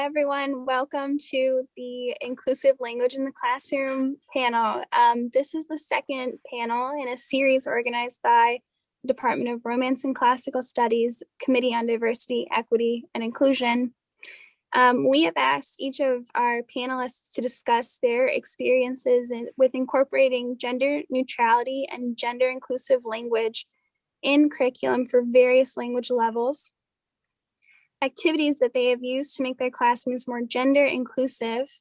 Everyone, welcome to the Inclusive Language in the Classroom panel. This is the second panel in a series organized by the Department of Romance and Classical Studies, Committee on Diversity, Equity, and Inclusion. We have asked each of our panelists to discuss their experiences with incorporating gender neutrality and gender inclusive language in curriculum for various language levels, activities that they have used to make their classrooms more gender inclusive,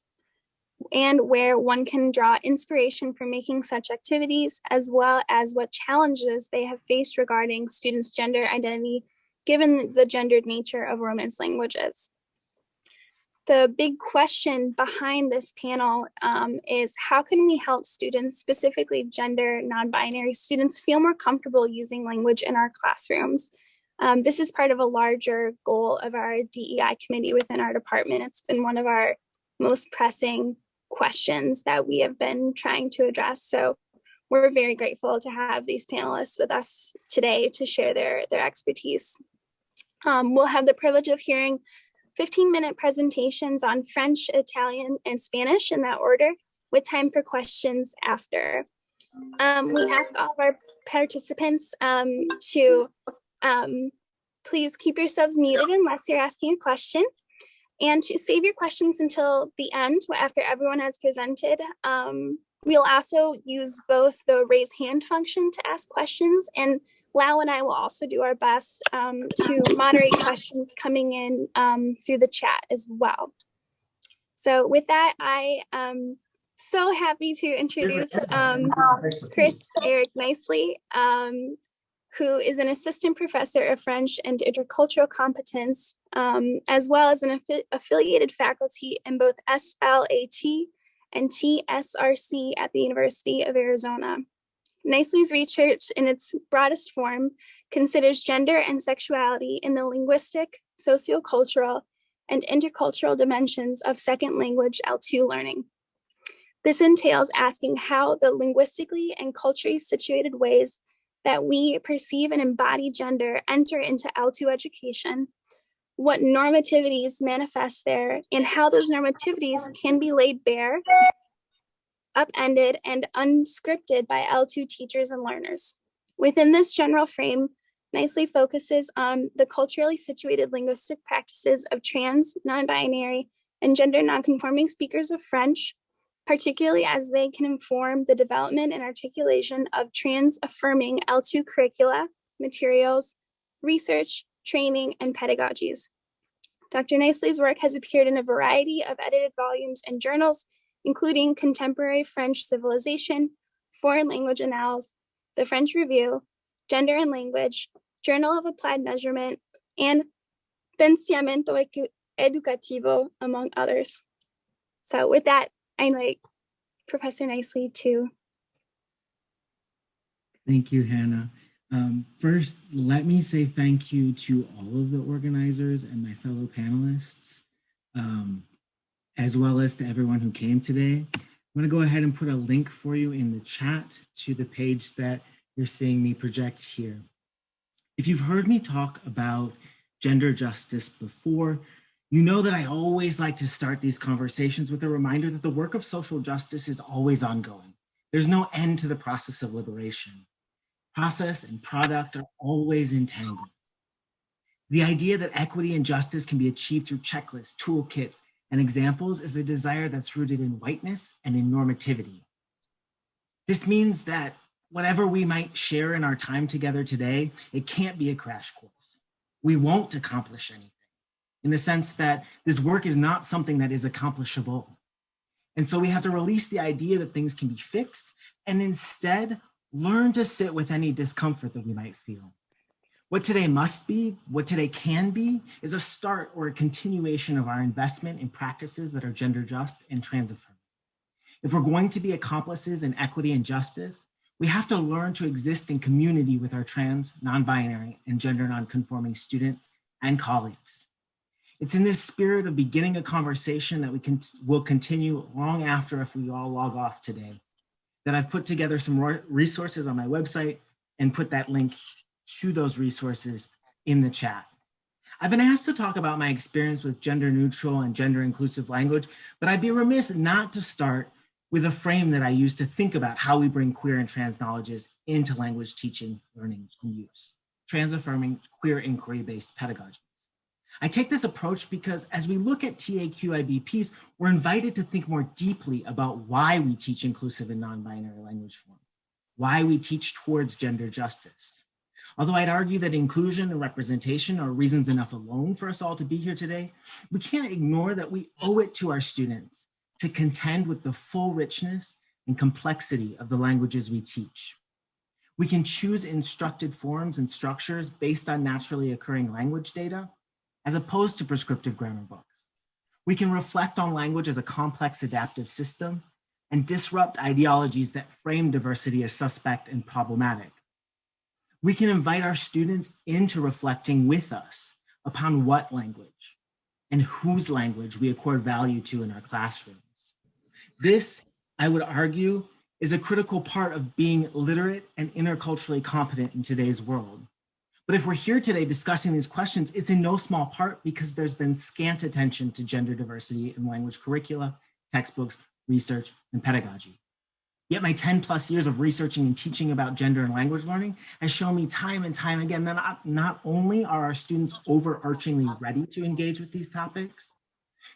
and where one can draw inspiration for making such activities, as well as what challenges they have faced regarding students' gender identity, given the gendered nature of Romance languages. The big question behind this panel is how can we help students, specifically gender non-binary students, feel more comfortable using language in our classrooms? This is part of a larger goal of our DEI committee within our department. It's been one of our most pressing questions that we have been trying to address. So we're very grateful to have these panelists with us today to share their expertise. We'll have the privilege of hearing 15-minute presentations on French, Italian, and Spanish in that order, with time for questions after. We ask all of our participants to please keep yourselves muted unless you're asking a question, and to save your questions until the end after everyone has presented. We'll also use both the raise hand function to ask questions, and Lau and I will also do our best to moderate questions coming in through the chat as well. So with that, I am so happy to introduce Chris Eric Nicely, who is an assistant professor of French and intercultural competence, as well as an affiliated faculty in both SLAT and TSRC at the University of Arizona. Nicely's research in its broadest form considers gender and sexuality in the linguistic, sociocultural, and intercultural dimensions of second language L2 learning. This entails asking how the linguistically and culturally situated ways that we perceive and embody gender enter into L2 education, what normativities manifest there, and how those normativities can be laid bare, upended, and unscripted by L2 teachers and learners. Within this general frame, Nicely focuses on the culturally situated linguistic practices of trans, non-binary, and gender non-conforming speakers of French, particularly as they can inform the development and articulation of trans-affirming L2 curricula, materials, research, training, and pedagogies. Dr. Nicely's work has appeared in a variety of edited volumes and journals, including Contemporary French Civilization, Foreign Language Annals, The French Review, Gender and Language, Journal of Applied Measurement, and Pensamiento Educativo, among others. So with that, I invite Professor Nicely to. Thank you, Hannah. First, let me say thank you to all of the organizers and my fellow panelists, as well as to everyone who came today. I'm going to go ahead and put a link for you in the chat to the page that you're seeing me project here. If you've heard me talk about gender justice before, you know that I always like to start these conversations with a reminder that the work of social justice is always ongoing. There's no end to the process of liberation. Process and product are always entangled. The idea that equity and justice can be achieved through checklists, toolkits, and examples is a desire that's rooted in whiteness and in normativity. This means that whatever we might share in our time together today, it can't be a crash course. We won't accomplish anything, in the sense that this work is not something that is accomplishable. And so we have to release the idea that things can be fixed and instead learn to sit with any discomfort that we might feel. What today must be, what today can be, is a start or a continuation of our investment in practices that are gender just and trans-affirming. If we're going to be accomplices in equity and justice, we have to learn to exist in community with our trans, non-binary, and gender non-conforming students and colleagues. It's in this spirit of beginning a conversation that will continue long after if we all log off today, that I've put together some resources on my website and put that link to those resources in the chat. I've been asked to talk about my experience with gender neutral and gender inclusive language, but I'd be remiss not to start with a frame that I use to think about how we bring queer and trans knowledges into language teaching, learning, and use, trans-affirming queer inquiry-based pedagogy. I take this approach because as we look at TAQIBPs, we're invited to think more deeply about why we teach inclusive and non-binary language forms, why we teach towards gender justice. Although I'd argue that inclusion and representation are reasons enough alone for us all to be here today, we can't ignore that we owe it to our students to contend with the full richness and complexity of the languages we teach. We can choose instructed forms and structures based on naturally occurring language data, as opposed to prescriptive grammar books. We can reflect on language as a complex adaptive system and disrupt ideologies that frame diversity as suspect and problematic. We can invite our students into reflecting with us upon what language and whose language we accord value to in our classrooms. This, I would argue, is a critical part of being literate and interculturally competent in today's world. But if we're here today discussing these questions, it's in no small part because there's been scant attention to gender diversity in language curricula, textbooks, research, and pedagogy. Yet my 10+ years of researching and teaching about gender and language learning has shown me time and time again that not only are our students overarchingly ready to engage with these topics,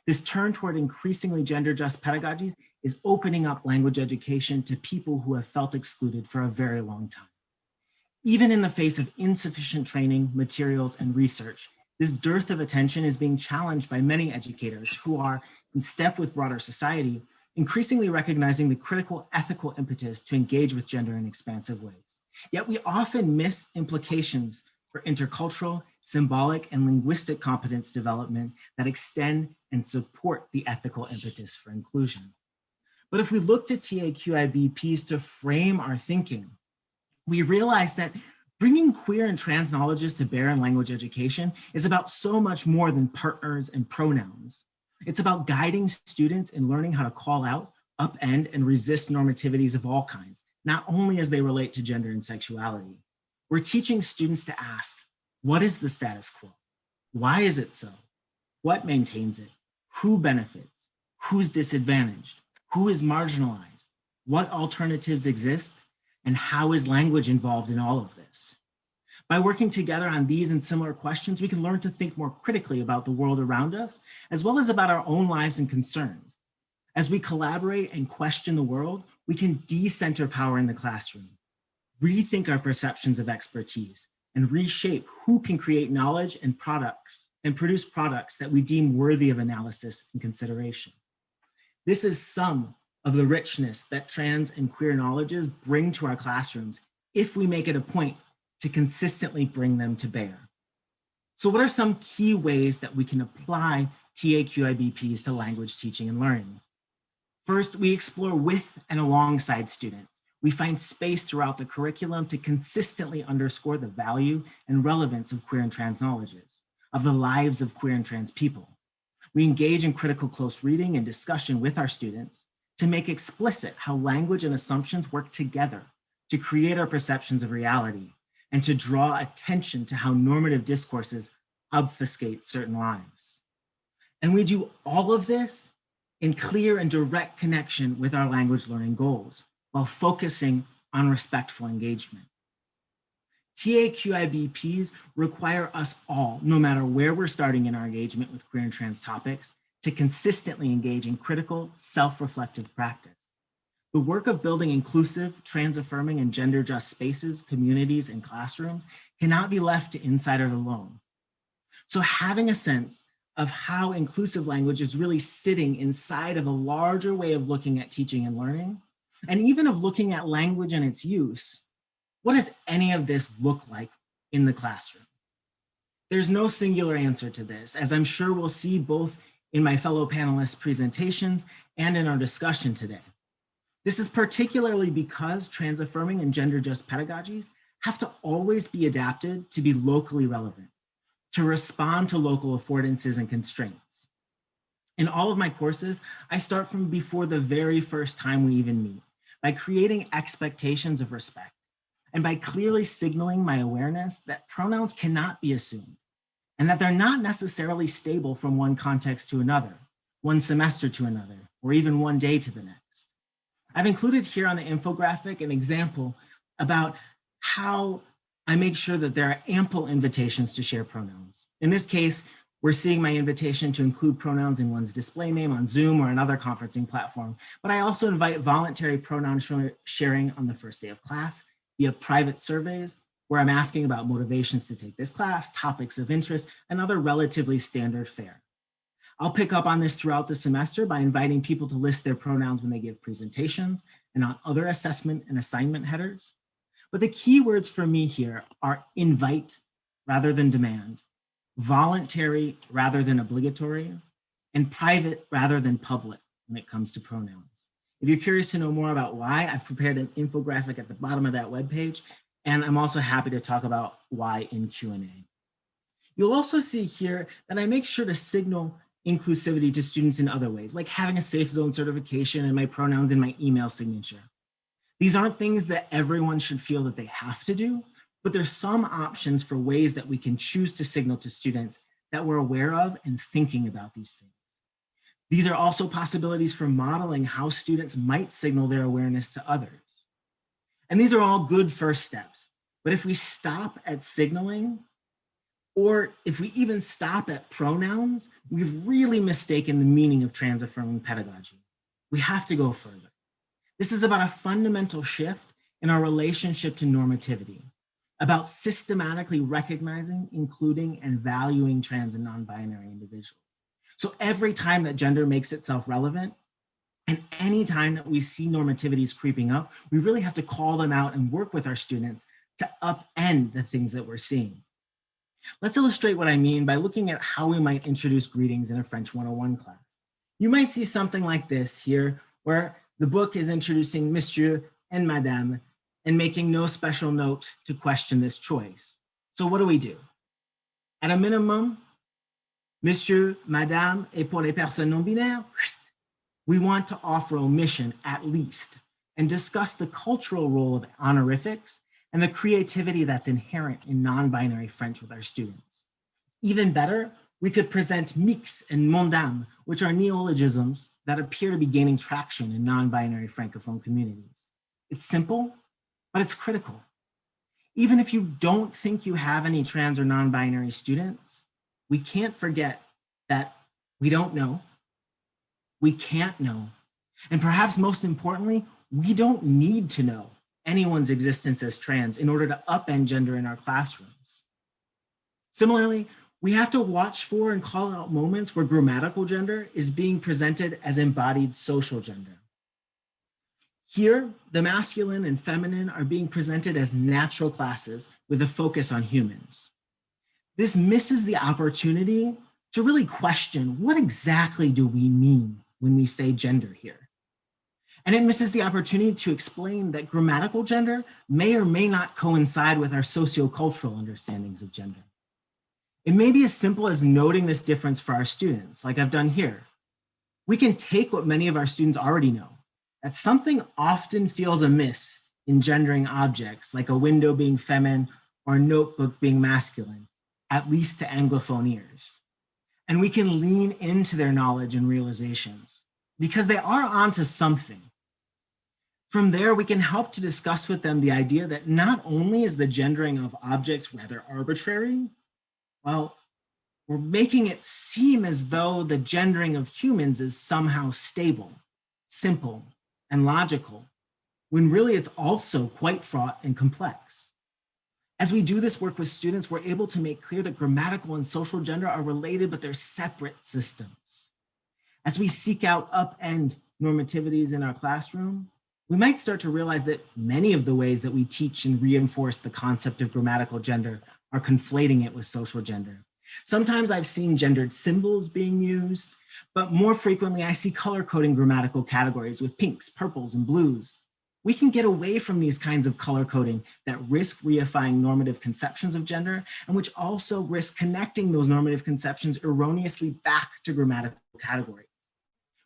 this turn toward increasingly gender just pedagogies is opening up language education to people who have felt excluded for a very long time. Even in the face of insufficient training, materials, and research, this dearth of attention is being challenged by many educators who are, in step with broader society, increasingly recognizing the critical ethical impetus to engage with gender in expansive ways. Yet we often miss implications for intercultural, symbolic, and linguistic competence development that extend and support the ethical impetus for inclusion. But if we look to TAQIBPs to frame our thinking, we realize that bringing queer and trans knowledges to bear in language education is about so much more than partners and pronouns. It's about guiding students in learning how to call out, upend, and resist normativities of all kinds, not only as they relate to gender and sexuality. We're teaching students to ask, what is the status quo? Why is it so? What maintains it? Who benefits? Who's disadvantaged? Who is marginalized? What alternatives exist? And how is language involved in all of this? By working together on these and similar questions, we can learn to think more critically about the world around us, as well as about our own lives and concerns. As we collaborate and question the world, we can decenter power in the classroom, rethink our perceptions of expertise, and reshape who can create knowledge and products and produce products that we deem worthy of analysis and consideration. This is some of the richness that trans and queer knowledges bring to our classrooms if we make it a point to consistently bring them to bear. So what are some key ways that we can apply TAQIBPs to language teaching and learning? First, we explore with and alongside students. We find space throughout the curriculum to consistently underscore the value and relevance of queer and trans knowledges, of the lives of queer and trans people. We engage in critical close reading and discussion with our students to make explicit how language and assumptions work together to create our perceptions of reality and to draw attention to how normative discourses obfuscate certain lives. And we do all of this in clear and direct connection with our language learning goals while focusing on respectful engagement. TAQIBPs require us all, no matter where we're starting in our engagement with queer and trans topics, to consistently engage in critical, self-reflective practice. The work of building inclusive, trans-affirming, and gender-just spaces, communities, and classrooms cannot be left to insiders alone. So having a sense of how inclusive language is really sitting inside of a larger way of looking at teaching and learning, and even of looking at language and its use, what does any of this look like in the classroom? There's no singular answer to this, as I'm sure we'll see both in my fellow panelists' presentations and in our discussion today. This is particularly because trans-affirming and gender-just pedagogies have to always be adapted to be locally relevant, to respond to local affordances and constraints. In all of my courses, I start from before the very first time we even meet, by creating expectations of respect, and by clearly signaling my awareness that pronouns cannot be assumed, and that they're not necessarily stable from one context to another, one semester to another, or even one day to the next. I've included here on the infographic an example about how I make sure that there are ample invitations to share pronouns. In this case, we're seeing my invitation to include pronouns in one's display name on Zoom or another conferencing platform, but I also invite voluntary pronoun sharing on the first day of class via private surveys, where I'm asking about motivations to take this class, topics of interest, and other relatively standard fare. I'll pick up on this throughout the semester by inviting people to list their pronouns when they give presentations and on other assessment and assignment headers. But the key words for me here are invite rather than demand, voluntary rather than obligatory, and private rather than public when it comes to pronouns. If you're curious to know more about why, I've prepared an infographic at the bottom of that webpage, and I'm also happy to talk about why in Q&A. You'll also see here that I make sure to signal inclusivity to students in other ways, like having a safe zone certification and my pronouns in my email signature. These aren't things that everyone should feel that they have to do, but there's some options for ways that we can choose to signal to students that we're aware of and thinking about these things. These are also possibilities for modeling how students might signal their awareness to others. And these are all good first steps, but if we stop at signaling, or if we even stop at pronouns, we've really mistaken the meaning of trans-affirming pedagogy. We have to go further. This is about a fundamental shift in our relationship to normativity, about systematically recognizing, including, and valuing trans and non-binary individuals. So every time that gender makes itself relevant, and any time that we see normativities creeping up, we really have to call them out and work with our students to upend the things that we're seeing. Let's illustrate what I mean by looking at how we might introduce greetings in a French 101 class. You might see something like this here, where the book is introducing Monsieur and Madame and making no special note to question this choice. So what do? At a minimum, Monsieur, Madame, et pour les personnes non-binaires, we want to offer omission at least and discuss the cultural role of honorifics and the creativity that's inherent in non-binary French with our students. Even better, we could present mix and mondame, which are neologisms that appear to be gaining traction in non-binary Francophone communities. It's simple, but it's critical. Even if you don't think you have any trans or non-binary students, we can't forget that we don't know, we can't know, and perhaps most importantly, we don't need to know anyone's existence as trans in order to upend gender in our classrooms. Similarly, we have to watch for and call out moments where grammatical gender is being presented as embodied social gender. Here, the masculine and feminine are being presented as natural classes with a focus on humans. This misses the opportunity to really question what exactly do we mean when we say gender here. And it misses the opportunity to explain that grammatical gender may or may not coincide with our sociocultural understandings of gender. It may be as simple as noting this difference for our students, like I've done here. We can take what many of our students already know, that something often feels amiss in gendering objects, like a window being feminine or a notebook being masculine, at least to Anglophone ears. And we can lean into their knowledge and realizations because they are onto something. From there, we can help to discuss with them the idea that not only is the gendering of objects rather arbitrary, well, we're making it seem as though the gendering of humans is somehow stable, simple, and logical, when really it's also quite fraught and complex. As we do this work with students, we're able to make clear that grammatical and social gender are related, but they're separate systems. As we seek out upend normativities in our classroom, we might start to realize that many of the ways that we teach and reinforce the concept of grammatical gender are conflating it with social gender. Sometimes I've seen gendered symbols being used, but more frequently I see color coding grammatical categories with pinks, purples, and blues. We can get away from these kinds of color coding that risk reifying normative conceptions of gender and which also risk connecting those normative conceptions erroneously back to grammatical categories.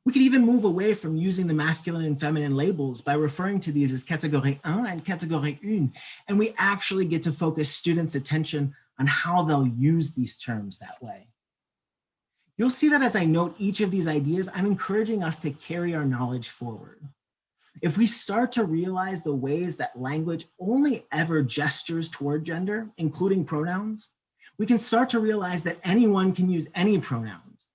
We could even move away from using the masculine and feminine labels by referring to these as catégorie 1 and catégorie 1, and we actually get to focus students' attention on how they'll use these terms that way. You'll see that as I note each of these ideas, I'm encouraging us to carry our knowledge forward. If we start to realize the ways that language only ever gestures toward gender, including pronouns, we can start to realize that anyone can use any pronouns.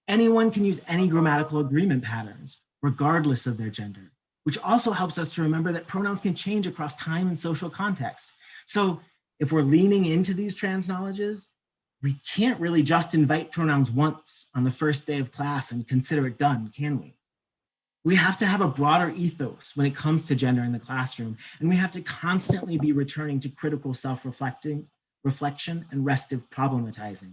Anyone can use any grammatical agreement patterns, regardless of their gender, which also helps us to remember that pronouns can change across time and social contexts. So if we're leaning into these trans knowledges, we can't really just invite pronouns once on the first day of class and consider it done, can we? We have to have a broader ethos when it comes to gender in the classroom, and we have to constantly be returning to critical self-reflection and restive problematizing.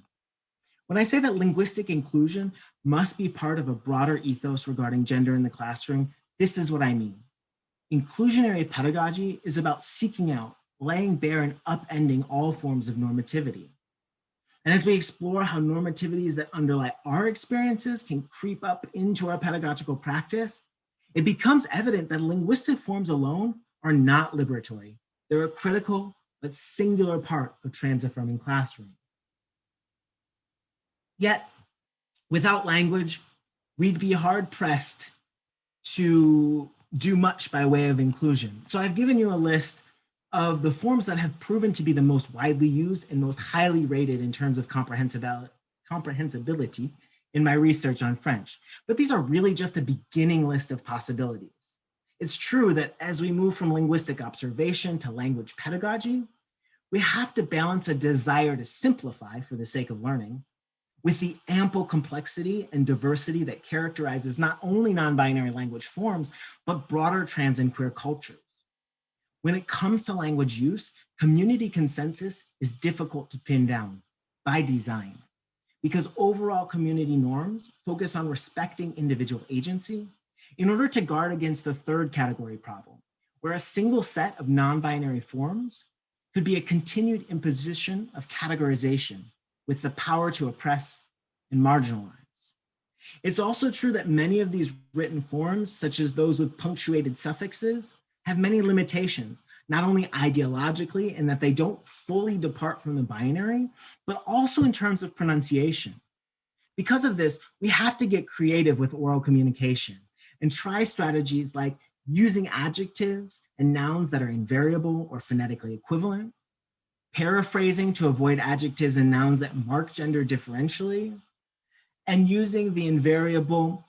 When I say that linguistic inclusion must be part of a broader ethos regarding gender in the classroom, this is what I mean. Inclusionary pedagogy is about seeking out, laying bare, and upending all forms of normativity. And as we explore how normativities that underlie our experiences can creep up into our pedagogical practice, it becomes evident that linguistic forms alone are not liberatory. They're a critical but singular part of trans-affirming classrooms. Yet, without language, we'd be hard-pressed to do much by way of inclusion. So I've given you a list of the forms that have proven to be the most widely used and most highly rated in terms of comprehensibility in my research on French. But these are really just a beginning list of possibilities. It's true that as we move from linguistic observation to language pedagogy, we have to balance a desire to simplify for the sake of learning with the ample complexity and diversity that characterizes not only non-binary language forms, but broader trans and queer cultures. When it comes to language use, community consensus is difficult to pin down by design, because overall community norms focus on respecting individual agency in order to guard against the third category problem, where a single set of non-binary forms could be a continued imposition of categorization with the power to oppress and marginalize. It's also true that many of these written forms, such as those with punctuated suffixes, have many limitations, not only ideologically in that they don't fully depart from the binary, but also in terms of pronunciation. Because of this, we have to get creative with oral communication and try strategies like using adjectives and nouns that are invariable or phonetically equivalent, paraphrasing to avoid adjectives and nouns that mark gender differentially, and using the invariable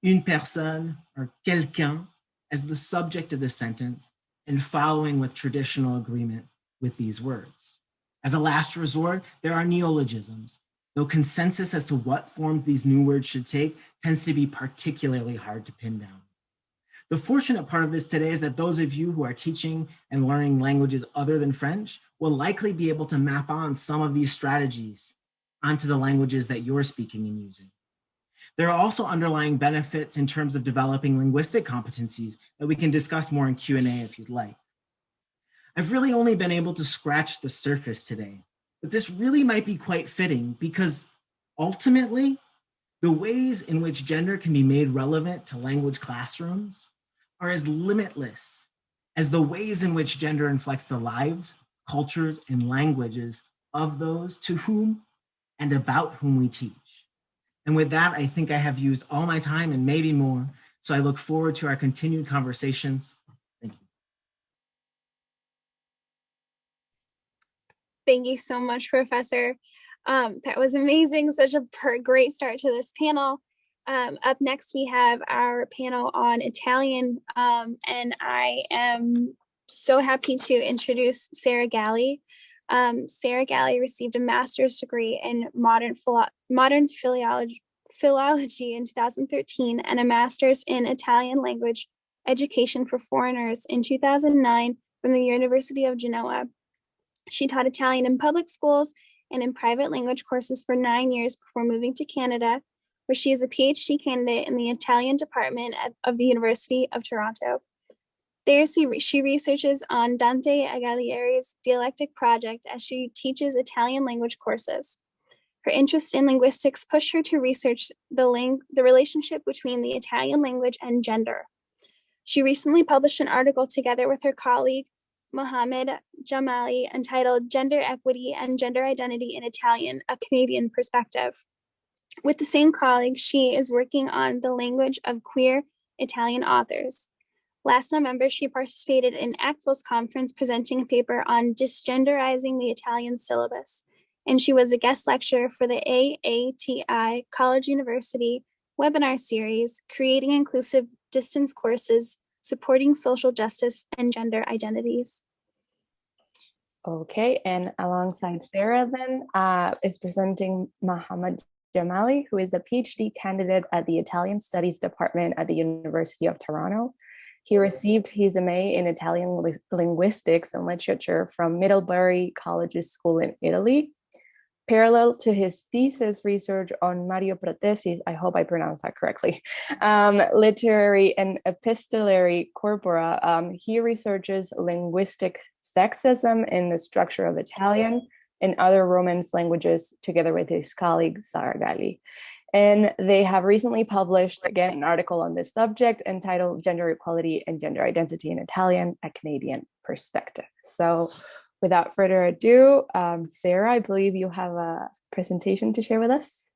une personne or quelqu'un as the subject of the sentence and following with traditional agreement with these words. As a last resort, there are neologisms, though consensus as to what forms these new words should take tends to be particularly hard to pin down. The fortunate part of this today is that those of you who are teaching and learning languages other than French will likely be able to map on some of these strategies onto the languages that you're speaking and using. There are also underlying benefits in terms of developing linguistic competencies that we can discuss more in Q&A if you'd like. I've really only been able to scratch the surface today, but this really might be quite fitting because ultimately, the ways in which gender can be made relevant to language classrooms are as limitless as the ways in which gender inflects the lives, cultures, and languages of those to whom and about whom we teach. And with that, I think I have used all my time and maybe more. So I look forward to our continued conversations. Thank you. Thank you so much, Professor. That was amazing. Such a great start to this panel. Up next, we have our panel on Italian. And I am so happy to introduce Sarah Galli. Sarah Galli received a master's degree in modern philology in 2013 and a master's in Italian language education for foreigners in 2009 from the University of Genoa. She taught Italian in public schools and in private language courses for 9 years before moving to Canada, where she is a PhD candidate in the Italian department of the University of Toronto. There, she researches on Dante Alighieri's dialectic project as she teaches Italian language courses. Her interest in linguistics pushed her to research the relationship between the Italian language and gender. She recently published an article together with her colleague, Mohammed Jamali, entitled Gender Equity and Gender Identity in Italian, a Canadian Perspective. With the same colleague, she is working on the language of queer Italian authors. Last November, she participated in ACTFL's conference presenting a paper on disgenderizing the Italian syllabus, and she was a guest lecturer for the AATI College University webinar series, Creating Inclusive Distance Courses, Supporting Social Justice and Gender Identities. Okay, and alongside Sarah then is presenting Mohammed Jamali, who is a PhD candidate at the Italian Studies Department at the University of Toronto. He received his MA in Italian linguistics and literature from Middlebury College School in Italy. Parallel to his thesis research on Mario Pratesi's, I hope I pronounced that correctly, literary and epistolary corpora, he researches linguistic sexism in the structure of Italian and other Romance languages together with his colleague, Sara Galli. And they have recently published, again, an article on this subject entitled Gender Equality and Gender Identity in Italian, a Canadian Perspective. So without further ado, Sarah, I believe you have a presentation to share with us.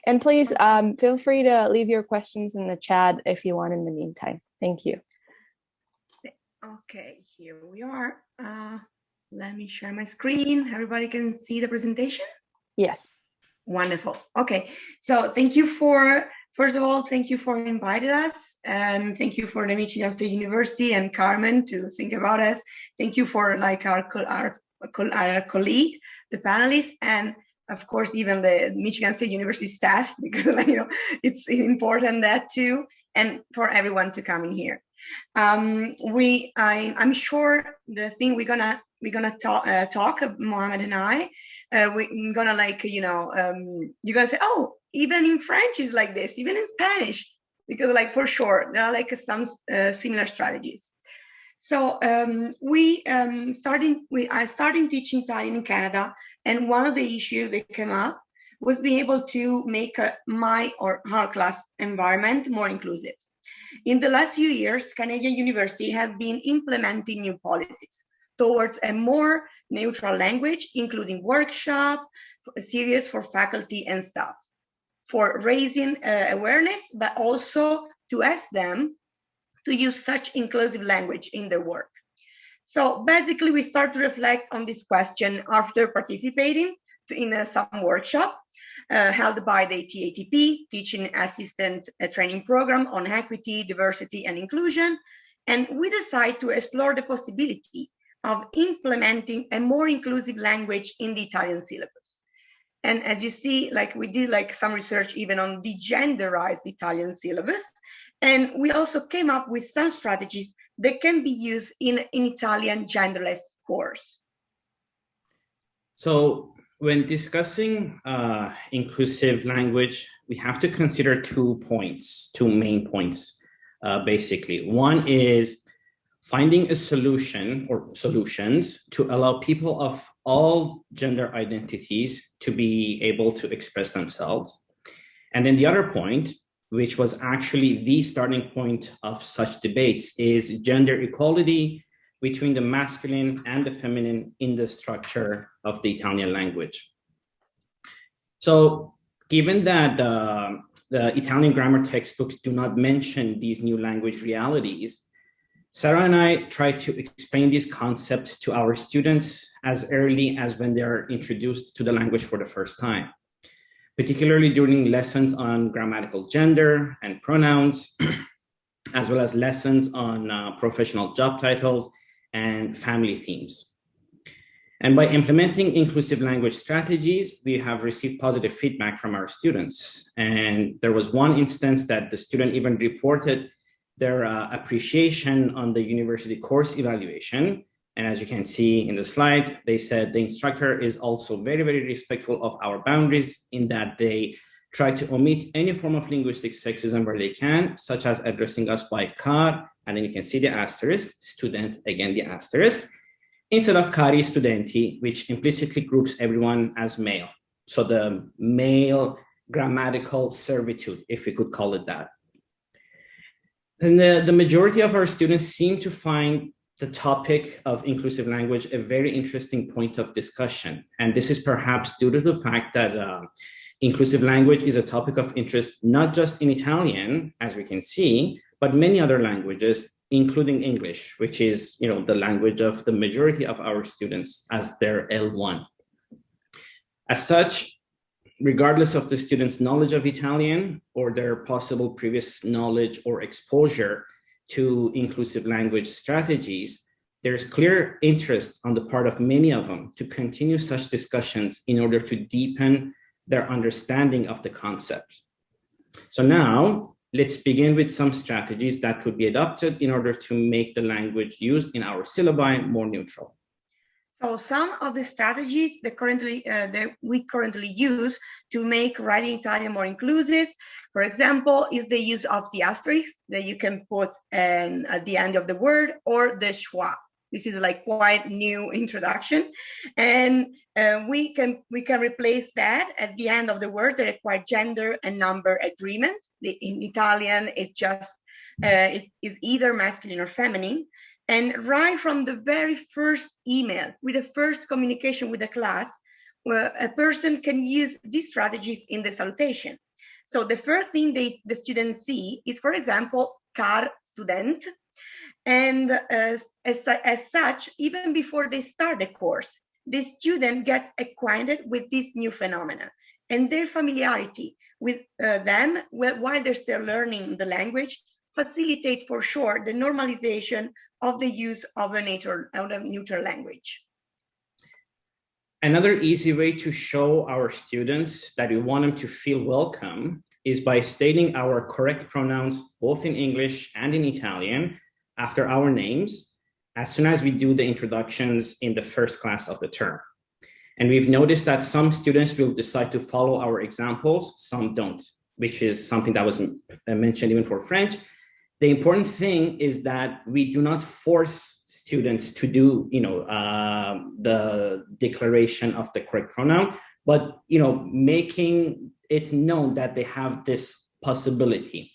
And please feel free to leave your questions in the chat if you want in the meantime. Thank you. Okay, here we are. Let me share my screen. Everybody can see the presentation? Yes. Wonderful. Okay, so thank you first of all, thank you for inviting us, and thank you for the Michigan State University and Carmen to think about us. Thank you for like our colleague, the panelists, and of course even the Michigan State University staff, because it's important that too, and for everyone to come in here. I'm sure the thing we're gonna talk, Mohammed and I, we're gonna you're gonna say, oh, even in French is like this, even in Spanish, because for sure there are some similar strategies. So I started teaching Italian in Canada, and one of the issues that came up was being able to make my or our class environment more inclusive. In the last few years, Canadian universities have been implementing new policies towards a more neutral language, including workshop, series for faculty and staff, for raising awareness, but also to ask them to use such inclusive language in their work. So basically, we start to reflect on this question after participating in some workshop held by the TATP, Teaching Assistant Training Program on Equity, Diversity, and Inclusion. And we decide to explore the possibility of implementing a more inclusive language in the Italian syllabus. And as you see, we did some research even on the genderized Italian syllabus. And we also came up with some strategies that can be used in an Italian genderless course. So when discussing inclusive language, we have to consider two main points, basically. One is finding a solution or solutions to allow people of all gender identities to be able to express themselves. And then the other point, which was actually the starting point of such debates, is gender equality between the masculine and the feminine in the structure of the Italian language. So given that the Italian grammar textbooks do not mention these new language realities, Sarah and I try to explain these concepts to our students as early as when they are introduced to the language for the first time, particularly during lessons on grammatical gender and pronouns, as well as lessons on professional job titles and family themes. And by implementing inclusive language strategies, we have received positive feedback from our students. And there was one instance that the student even reported their appreciation on the university course evaluation. And as you can see in the slide, they said the instructor is also very, very respectful of our boundaries in that they try to omit any form of linguistic sexism where they can, such as addressing us by car, and then you can see the asterisk, student, again the asterisk, instead of cari studenti, which implicitly groups everyone as male. So the male grammatical servitude, if we could call it that. And the majority of our students seem to find the topic of inclusive language a very interesting point of discussion. And this is perhaps due to the fact that inclusive language is a topic of interest, not just in Italian, as we can see, but many other languages, including English, which is, the language of the majority of our students as their L1. As such, regardless of the students' knowledge of Italian or their possible previous knowledge or exposure to inclusive language strategies, there's clear interest on the part of many of them to continue such discussions in order to deepen their understanding of the concept. So now, let's begin with some strategies that could be adopted in order to make the language used in our syllabi more neutral. So some of the strategies that we currently use to make writing Italian more inclusive, for example, is the use of the asterisk that you can put at the end of the word, or the schwa. This is like quite new introduction, and we can replace that at the end of the word, the required gender and number agreement. In Italian, it is either masculine or feminine. And right from the very first email, with the first communication with the class, where a person can use these strategies in the salutation. So the first thing the students see is, for example, car student. And as such, even before they start the course, the student gets acquainted with this new phenomena, and their familiarity with them while they're still learning the language facilitate for sure the normalization of the use of a neutral language. Another easy way to show our students that we want them to feel welcome is by stating our correct pronouns both in English and in Italian after our names as soon as we do the introductions in the first class of the term. And we've noticed that some students will decide to follow our examples, some don't, which is something that was mentioned even for French. The important thing is that we do not force students to do, the declaration of the correct pronoun, but, making it known that they have this possibility.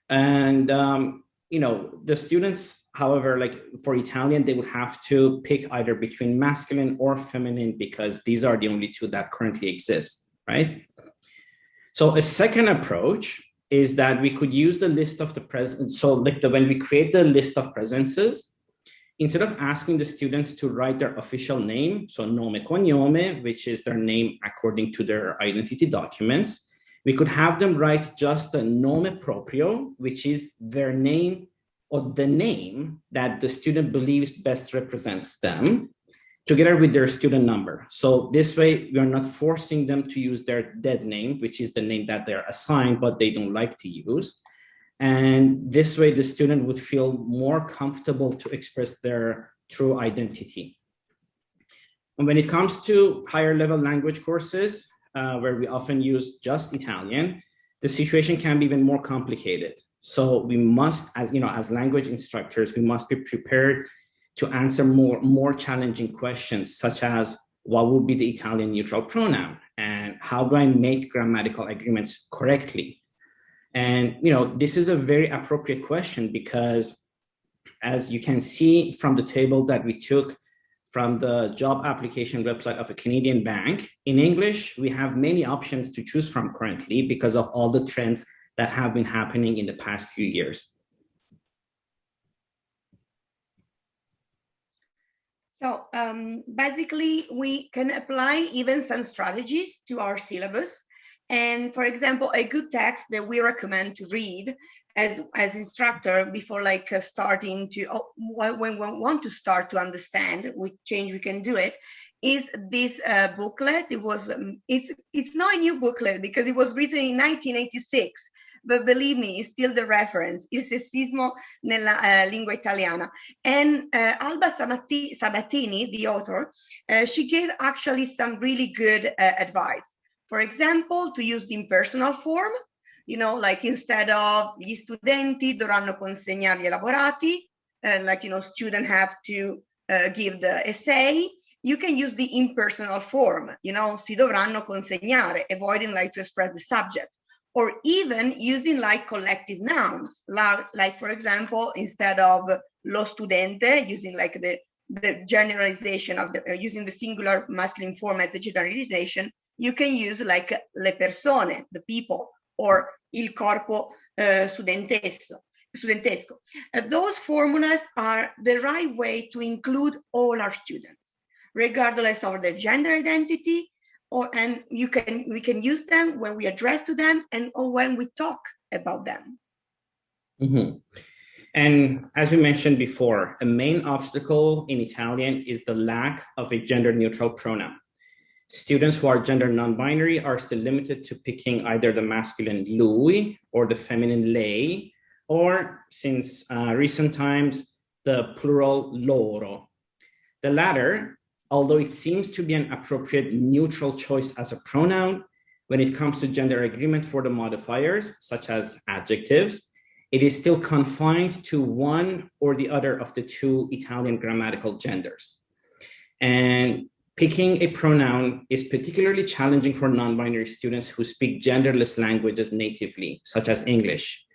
And, the students, however, like for Italian, they would have to pick either between masculine or feminine because these are the only two that currently exist, right? So a second approach is that we could use the list of the presents. So when we create the list of presences, instead of asking the students to write their official name, so nome cognome, which is their name according to their identity documents, we could have them write just the nome proprio, which is their name or the name that the student believes best represents them, together with their student number. So this way, we are not forcing them to use their dead name, which is the name that they're assigned, but they don't like to use. And this way, the student would feel more comfortable to express their true identity. And when it comes to higher level language courses, where we often use just Italian, the situation can be even more complicated. So we must, as language instructors, we must be prepared to answer more challenging questions, such as what would be the Italian neutral pronoun and how do I make grammatical agreements correctly? And this is a very appropriate question because, as you can see from the table that we took from the job application website of a Canadian bank, in English, we have many options to choose from currently because of all the trends that have been happening in the past few years. So basically, we can apply even some strategies to our syllabus. And for example, a good text that we recommend to read as instructor before starting to, when we want to start to understand which change we can do it, is this booklet. It's not a new booklet because it was written in 1986. But believe me, it's still the reference, Il sessismo nella lingua italiana. And Alba Sabatini, the author, she gave actually some really good advice. For example, to use the impersonal form, instead of gli studenti dovranno consegnare gli elaborati, students have to give the essay, you can use the impersonal form, si dovranno consegnare, avoiding to express the subject. Or even using collective nouns, like for example, instead of lo studente, using like the generalization of the using the singular masculine form as a generalization. You can use like le persone, the people, or il corpo studentesco. Those formulas are the right way to include all our students, regardless of their gender identity, and we can use them when we address to them or when we talk about them. Mm-hmm. And as we mentioned before, a main obstacle in Italian is the lack of a gender-neutral pronoun. Students who are gender non-binary are still limited to picking either the masculine lui or the feminine lei, or since recent times, the plural loro. The latter, although it seems to be an appropriate neutral choice as a pronoun, when it comes to gender agreement for the modifiers, such as adjectives, it is still confined to one or the other of the two Italian grammatical genders. And picking a pronoun is particularly challenging for non-binary students who speak genderless languages natively, such as English,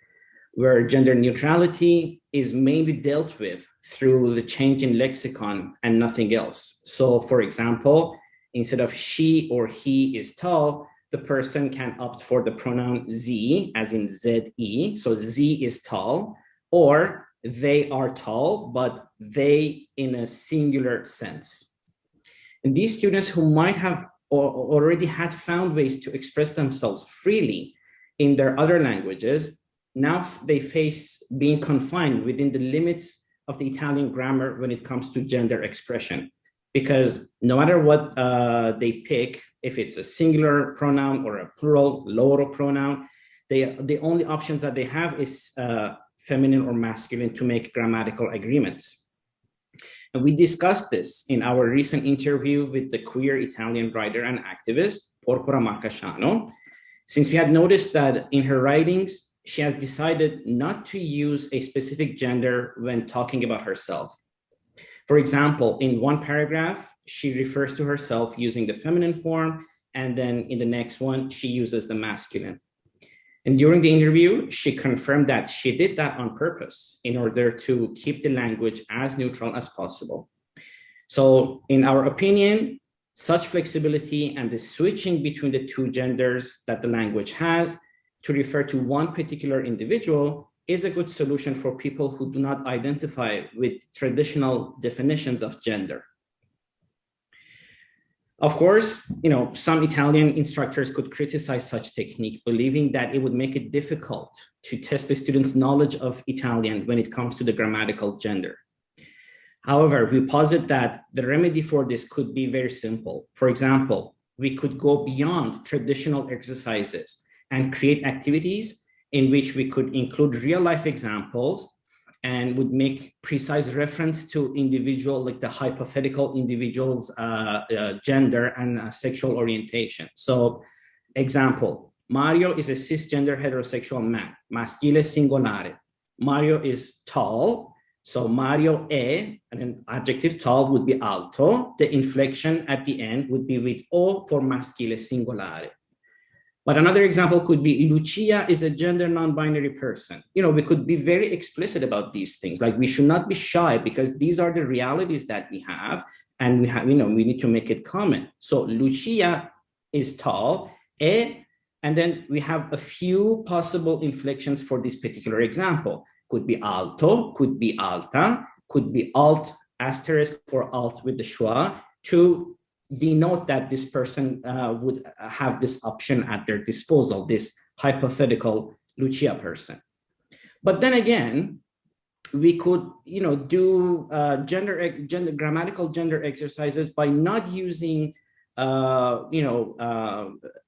where gender neutrality is mainly dealt with through the change in lexicon and nothing else. So for example, instead of she or he is tall, the person can opt for the pronoun Z, as in Z-E, so Z is tall, or they are tall, but they in a singular sense. And these students who might have already had found ways to express themselves freely in their other languages, now they face being confined within the limits of the Italian grammar when it comes to gender expression. Because no matter what they pick, if it's a singular pronoun or a plural loro pronoun, the only options that they have is feminine or masculine to make grammatical agreements. And we discussed this in our recent interview with the queer Italian writer and activist, Porpora Marcasciano, since we had noticed that in her writings, she has decided not to use a specific gender when talking about herself. For example, in one paragraph, she refers to herself using the feminine form, and then in the next one, she uses the masculine. And during the interview, she confirmed that she did that on purpose in order to keep the language as neutral as possible. So in our opinion, such flexibility and the switching between the two genders that the language has to refer to one particular individual is a good solution for people who do not identify with traditional definitions of gender. Of course, some Italian instructors could criticize such technique, believing that it would make it difficult to test the students' knowledge of Italian when it comes to the grammatical gender. However, we posit that the remedy for this could be very simple. For example, we could go beyond traditional exercises and create activities in which we could include real-life examples and would make precise reference to individual, like the hypothetical individual's gender and sexual orientation. So, example, Mario is a cisgender heterosexual man, maschile singolare. Mario is tall, so Mario è, and an adjective tall would be alto. The inflection at the end would be with O for maschile singolare. But another example could be Lucia is a gender non-binary person. We could be very explicit about these things. Like, we should not be shy because these are the realities that we have, and we need to make it common. So Lucia is tall, and then we have a few possible inflections for this particular example. Could be alto, could be alta, could be alt asterisk or alt with the schwa to denote that this person would have this option at their disposal, this hypothetical Lucia person. But then again, we could, do grammatical gender exercises by not using,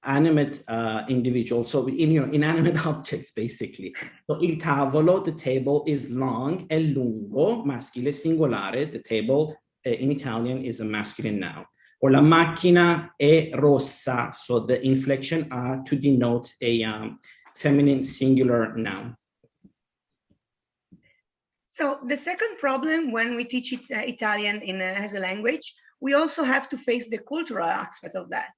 animate individuals, so inanimate objects basically. So il tavolo, the table, is long, è lungo, maschile singolare. The table in Italian is a masculine noun. Or la macchina è rossa, so the inflection to denote a feminine singular noun. So the second problem when we teach Italian as a language, we also have to face the cultural aspect of that.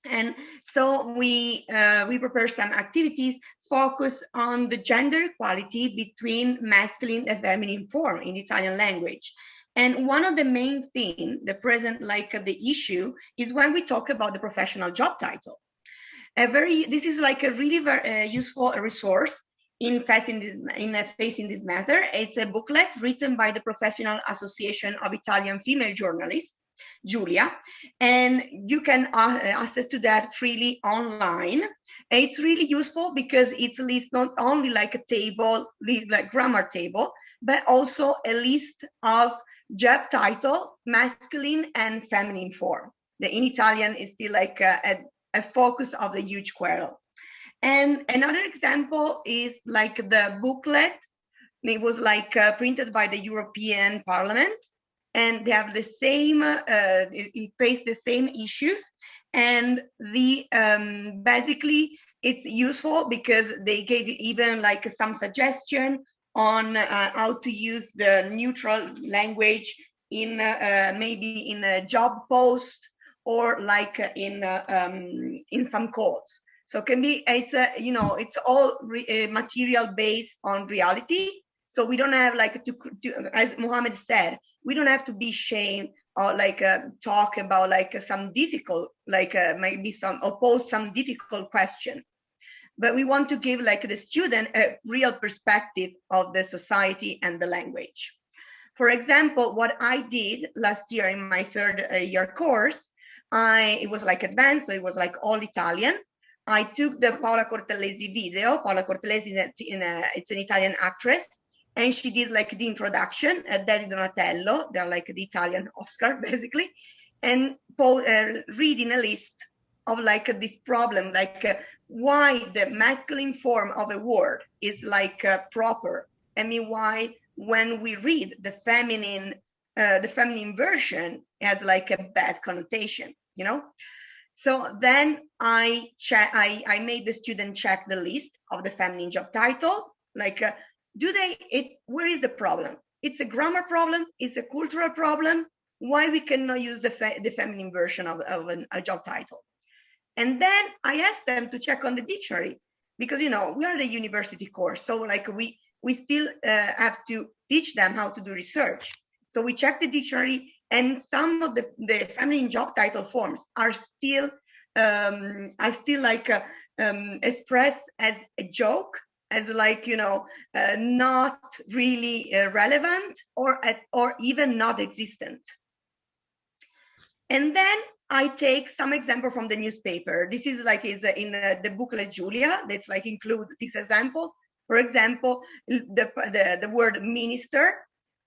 And so we prepare some activities focus on the gender equality between masculine and feminine form in Italian language. And one of the main things, the present, like the issue, is when we talk about the professional job title. This is like a really very useful resource in facing this matter. It's a booklet written by the Professional Association of Italian Female Journalists, Giulia, and you can access to that freely online. It's really useful because it lists not only like a table, like grammar table, but also a list of job title, masculine and feminine form. In Italian is still like a focus of the huge quarrel. And another example is like the booklet. It was like printed by the European Parliament, and they have the same, it faced the same issues. And the basically it's useful because they gave even like some suggestion on how to use the neutral language in maybe in a job post or like in some codes. So can be, it's you know, it's all material based on reality. So we don't have like to as Mohammed said, we don't have to be ashamed or like talk about like some difficult, like maybe some or pose some difficult question. But we want to give like the student a real perspective of the society and the language. For example, what I did last year in my third year course, it was like advanced, so it was like all Italian. I took the Paola Cortellesi video. Paola Cortellesi it's an Italian actress, and she did like the introduction, Daddy Donatello, they're like the Italian Oscar basically, and reading a list of like this problem, like why the masculine form of a word is like proper. I mean, why when we read the feminine version has like a bad connotation, you know? So then I made the student check the list of the feminine job title, like where is the problem? It's a grammar problem, it's a cultural problem. Why we cannot use the feminine version of a job title? And then I asked them to check on the dictionary, because you know we are the university course, so like we still have to teach them how to do research. So we checked the dictionary, and some of the feminine job title forms are still like expressed as a joke, as like, you know, not really relevant or even not existent. And then I take some example from the newspaper. This is like in the booklet Giulia. That's like include this example. For example, the word minister,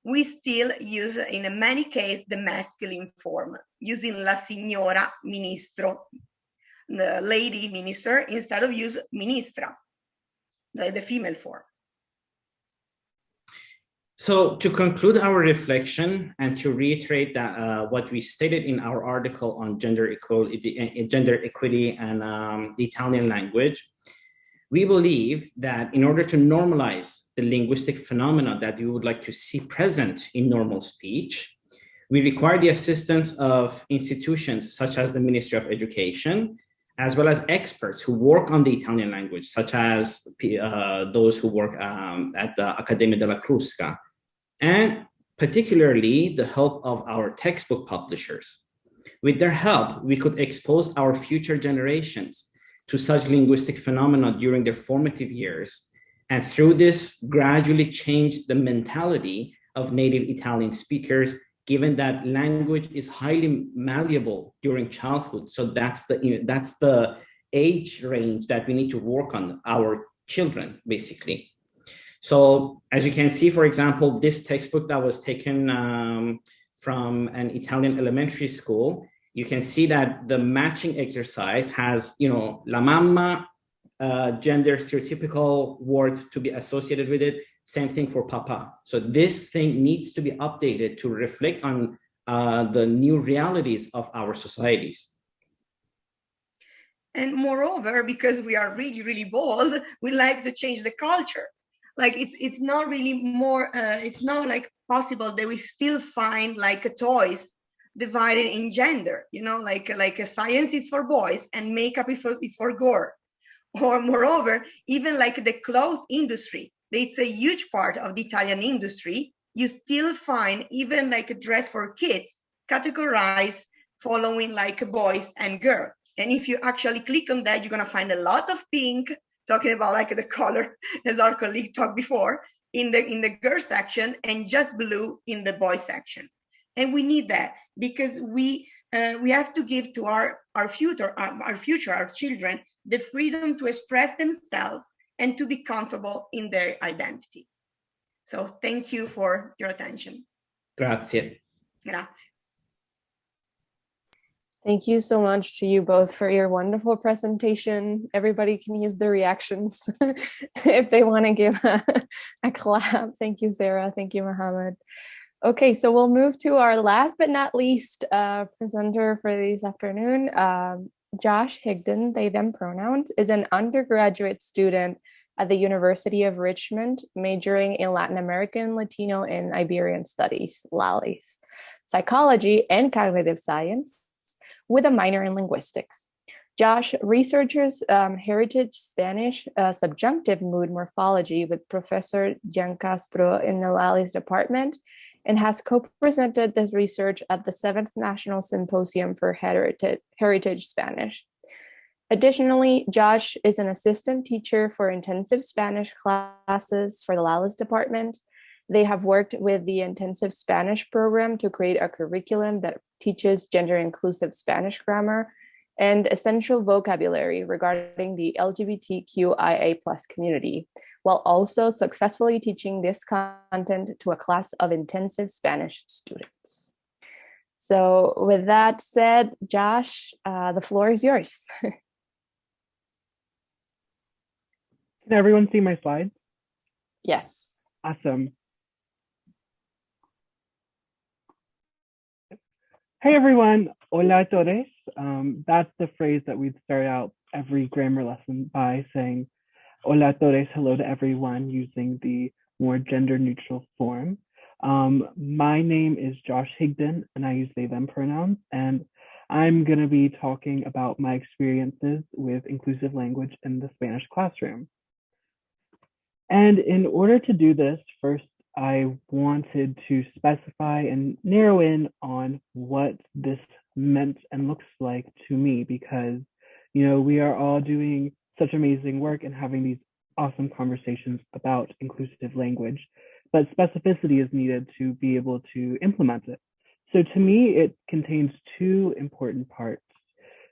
we still use in many cases the masculine form, using la signora ministro, the lady minister, instead of use ministra, the female form. So to conclude our reflection and to reiterate that what we stated in our article on gender equity and the Italian language, we believe that in order to normalize the linguistic phenomena that we would like to see present in normal speech, we require the assistance of institutions such as the Ministry of Education, as well as experts who work on the Italian language, such as those who work at the Accademia della Crusca, and particularly the help of our textbook publishers. With their help, we could expose our future generations to such linguistic phenomena during their formative years, and through this gradually change the mentality of native Italian speakers, given that language is highly malleable during childhood. So that's the age range that we need to work on our children, basically. So as you can see, for example, this textbook that was taken from an Italian elementary school, you can see that the matching exercise has, you know, la mamma, gender stereotypical words to be associated with it. Same thing for papa. So this thing needs to be updated to reflect on the new realities of our societies. And moreover, because we are really, really bold, we like to change the culture. Like it's not really more, it's not like possible that we still find like toys divided in gender, like a science is for boys and makeup is for girls. Or moreover, even like the clothes industry, it's a huge part of the Italian industry. You still find even like a dress for kids categorized following like boys and girl. And if you actually click on that, you're gonna find a lot of pink, talking about like the color, as our colleague talked before, in the girl section, and just blue in the boy section. And we need that because we have to give to our future, our children, the freedom to express themselves and to be comfortable in their identity. So thank you for your attention. Grazie. Grazie. Thank you so much to you both for your wonderful presentation. Everybody can use the reactions if they want to give a clap. Thank you, Sarah. Thank you, Mohammed. Okay, so we'll move to our last but not least presenter for this afternoon. Josh Higdon, they, them pronouns, is an undergraduate student at the University of Richmond, majoring in Latin American, Latino, and Iberian Studies, LALIS, psychology, and cognitive science, with a minor in linguistics. Josh researches heritage Spanish subjunctive mood morphology with Professor Gian Caspro in the LALIS department, and has co-presented this research at the 7th National Symposium for Heritage Spanish. Additionally, Josh is an assistant teacher for intensive Spanish classes for the LALIS department. They have worked with the intensive Spanish program to create a curriculum that teaches gender-inclusive Spanish grammar and essential vocabulary regarding the LGBTQIA+ community, while also successfully teaching this content to a class of intensive Spanish students. So with that said, Josh, the floor is yours. Can everyone see my slides? Yes. Awesome. Hey everyone, hola a todos. That's the phrase that we'd start out every grammar lesson by, saying hola a todos, hello to everyone, using the more gender neutral form. My name is Josh Higdon and I use they, them pronouns, and I'm gonna be talking about my experiences with inclusive language in the Spanish classroom. And in order to do this, first, I wanted to specify and narrow in on what this meant and looks like to me, because, we are all doing such amazing work and having these awesome conversations about inclusive language, but specificity is needed to be able to implement it. So to me, it contains two important parts.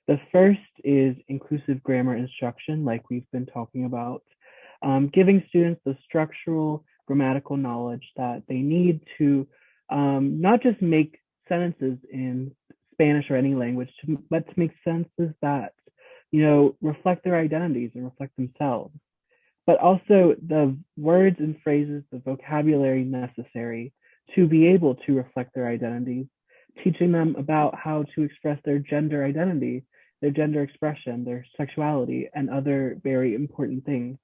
The first is inclusive grammar instruction, like we've been talking about, giving students the structural grammatical knowledge that they need to not just make sentences in Spanish or any language, but to make sentences that, reflect their identities and reflect themselves, but also the words and phrases, the vocabulary necessary to be able to reflect their identities, teaching them about how to express their gender identity, their gender expression, their sexuality, and other very important things.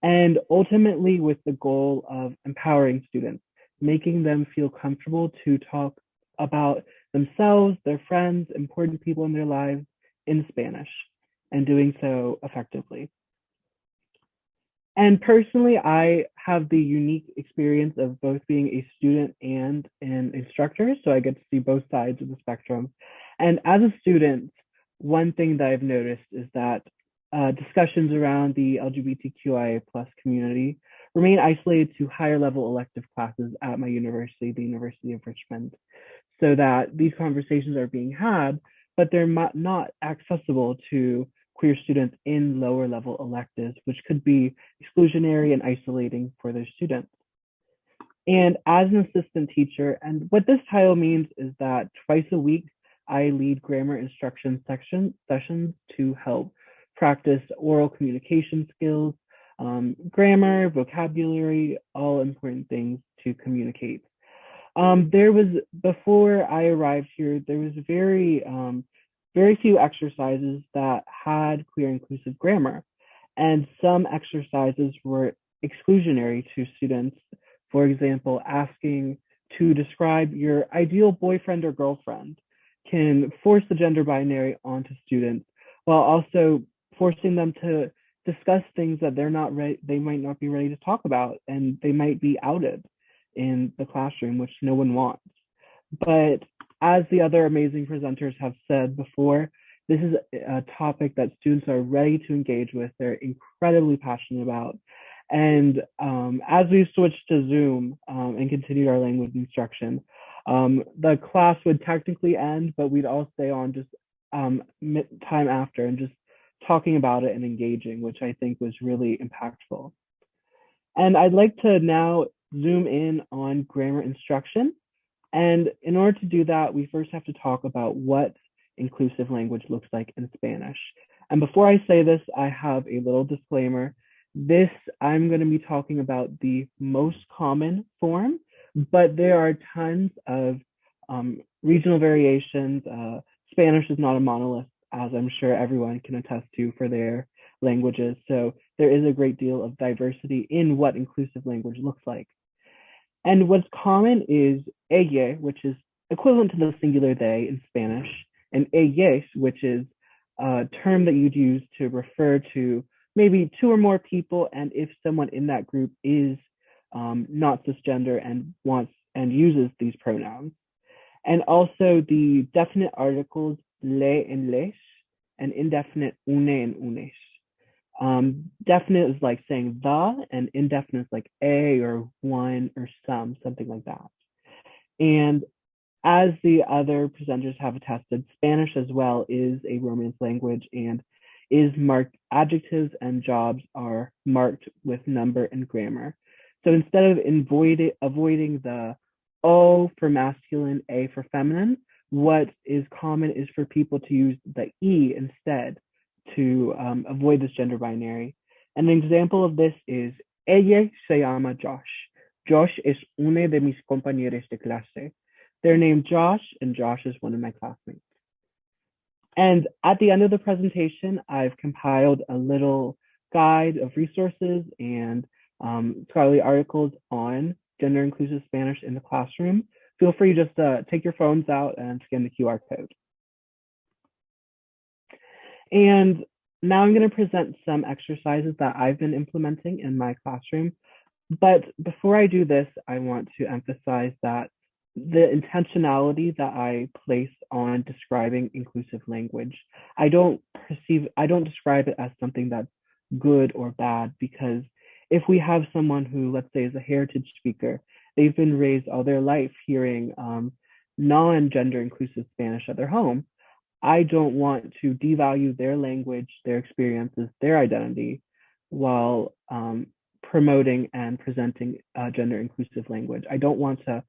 And ultimately with the goal of empowering students, making them feel comfortable to talk about themselves, their friends, important people in their lives in Spanish, and doing so effectively. And personally, I have the unique experience of both being a student and an instructor, so I get to see both sides of the spectrum. And as a student, one thing that I've noticed is that discussions around the LGBTQIA+ community remain isolated to higher level elective classes at my university, the University of Richmond, so that these conversations are being had, but they're not accessible to queer students in lower level electives, which could be exclusionary and isolating for those students. And as an assistant teacher, and what this title means is that twice a week, I lead grammar instruction sessions to help practice oral communication skills, grammar, vocabulary, all important things to communicate. Before I arrived here, there was very few exercises that had queer inclusive grammar, and some exercises were exclusionary to students. For example, asking to describe your ideal boyfriend or girlfriend can force the gender binary onto students while also forcing them to discuss things that they might not be ready to talk about, and they might be outed in the classroom, which no one wants. But as the other amazing presenters have said before, this is a topic that students are ready to engage with. They're incredibly passionate about. And as we switched to Zoom and continued our language instruction, the class would technically end, but we'd all stay on just time after and just talking about it and engaging, which I think was really impactful. And I'd like to now zoom in on grammar instruction. And in order to do that, we first have to talk about what inclusive language looks like in Spanish. And before I say this, I have a little disclaimer. I'm going to be talking about the most common form, but there are tons of regional variations. Spanish is not a monolith, as I'm sure everyone can attest to for their languages. So there is a great deal of diversity in what inclusive language looks like. And what's common is ella, which is equivalent to the singular they in Spanish, and ellas, which is a term that you'd use to refer to maybe two or more people, and if someone in that group is not cisgender and uses these pronouns. And also the definite articles le and les, and indefinite une and unes. Definite is like saying the, and indefinite is like a or one or something like that. And as the other presenters have attested, Spanish as well is a Romance language and is marked, adjectives and jobs are marked with number and grammar. So instead of avoiding the O for masculine, A for feminine, what is common is for people to use the E instead to avoid this gender binary. An example of this is, ella se llama Josh. Josh es uno de mis compañeros de clase. They're named Josh, and Josh is one of my classmates. And at the end of the presentation, I've compiled a little guide of resources and scholarly articles on gender inclusive Spanish in the classroom. Feel free just to take your phones out and scan the QR code. And now I'm going to present some exercises that I've been implementing in my classroom. But before I do this, I want to emphasize that the intentionality that I place on describing inclusive language, I don't describe it as something that's good or bad, because if we have someone who, let's say, is a heritage speaker, they've been raised all their life hearing non-gender inclusive Spanish at their home, I don't want to devalue their language, their experiences, their identity, while promoting and presenting gender inclusive language. I don't want to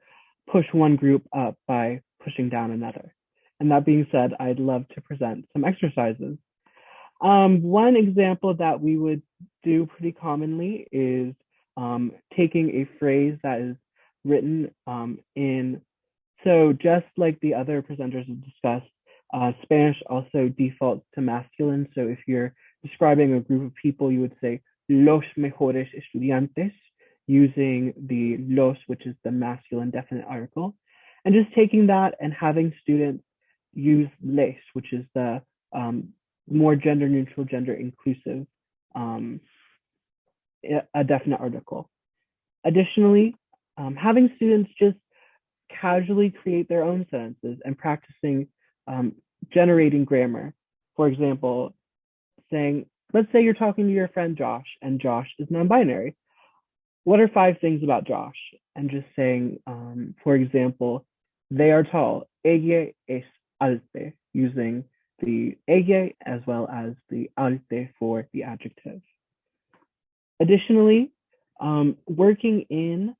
push one group up by pushing down another. And that being said, I'd love to present some exercises. One example that we would do pretty commonly is taking a phrase that is written so just like the other presenters have discussed, Spanish also defaults to masculine. So if you're describing a group of people, you would say los mejores estudiantes, using the los, which is the masculine definite article, and just taking that and having students use les, which is the more gender neutral, gender inclusive, a definite article. Additionally, having students just casually create their own sentences and practicing generating grammar. For example, let's say you're talking to your friend Josh, and Josh is non-binary. What are 5 things about Josh? And just saying, for example, they are tall. Ella es alte, using the ella as well as the alte for the adjective. Additionally, working in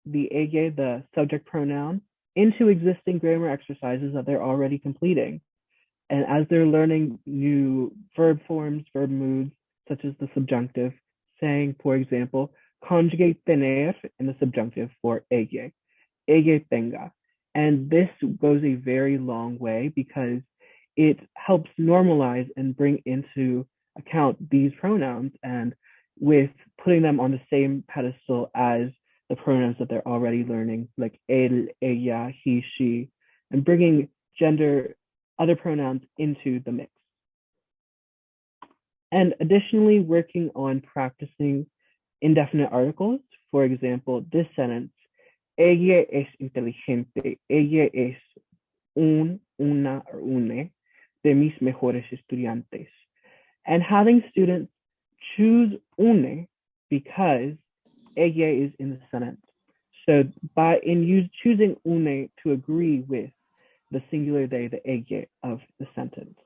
the ella, the subject pronoun, into existing grammar exercises that they're already completing. And as they're learning new verb forms, verb moods, such as the subjunctive, saying, for example, conjugate tener in the subjunctive for ella tenga. And this goes a very long way because it helps normalize and bring into account these pronouns, and with putting them on the same pedestal as the pronouns that they're already learning, like él, ella, he, she, and bringing gender, other pronouns into the mix. And additionally, working on practicing indefinite articles. For example, this sentence, ella es inteligente, ella es una, or une de mis mejores estudiantes. And having students choose une because ella is in the sentence. So choosing une to agree with the singular they, the ella of the sentence.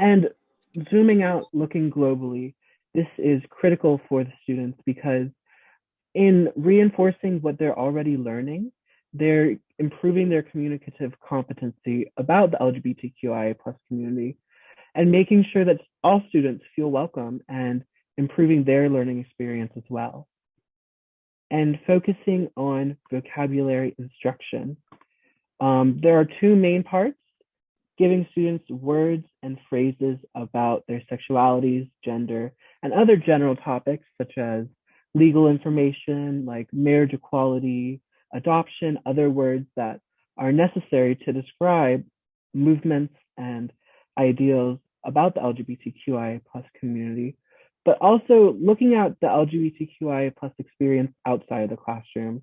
And zooming out, looking globally, this is critical for the students because in reinforcing what they're already learning, they're improving their communicative competency about the LGBTQIA+ community and making sure that all students feel welcome and improving their learning experience as well. And focusing on vocabulary instruction. There are two main parts: giving students words and phrases about their sexualities, gender, and other general topics such as legal information like marriage equality, adoption, other words that are necessary to describe movements and ideals about the LGBTQIA+ community, but also looking at the LGBTQIA+ experience outside of the classroom.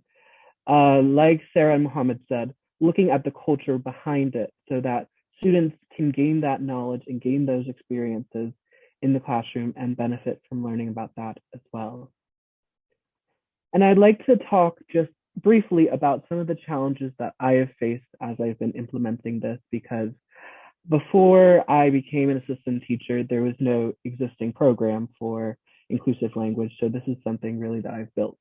Like Sarah and Mohammed said, looking at the culture behind it so that students can gain that knowledge and gain those experiences in the classroom and benefit from learning about that as well. And I'd like to talk just briefly about some of the challenges that I have faced as I've been implementing this, because before I became an assistant teacher, there was no existing program for inclusive language. So this is something really that I've built.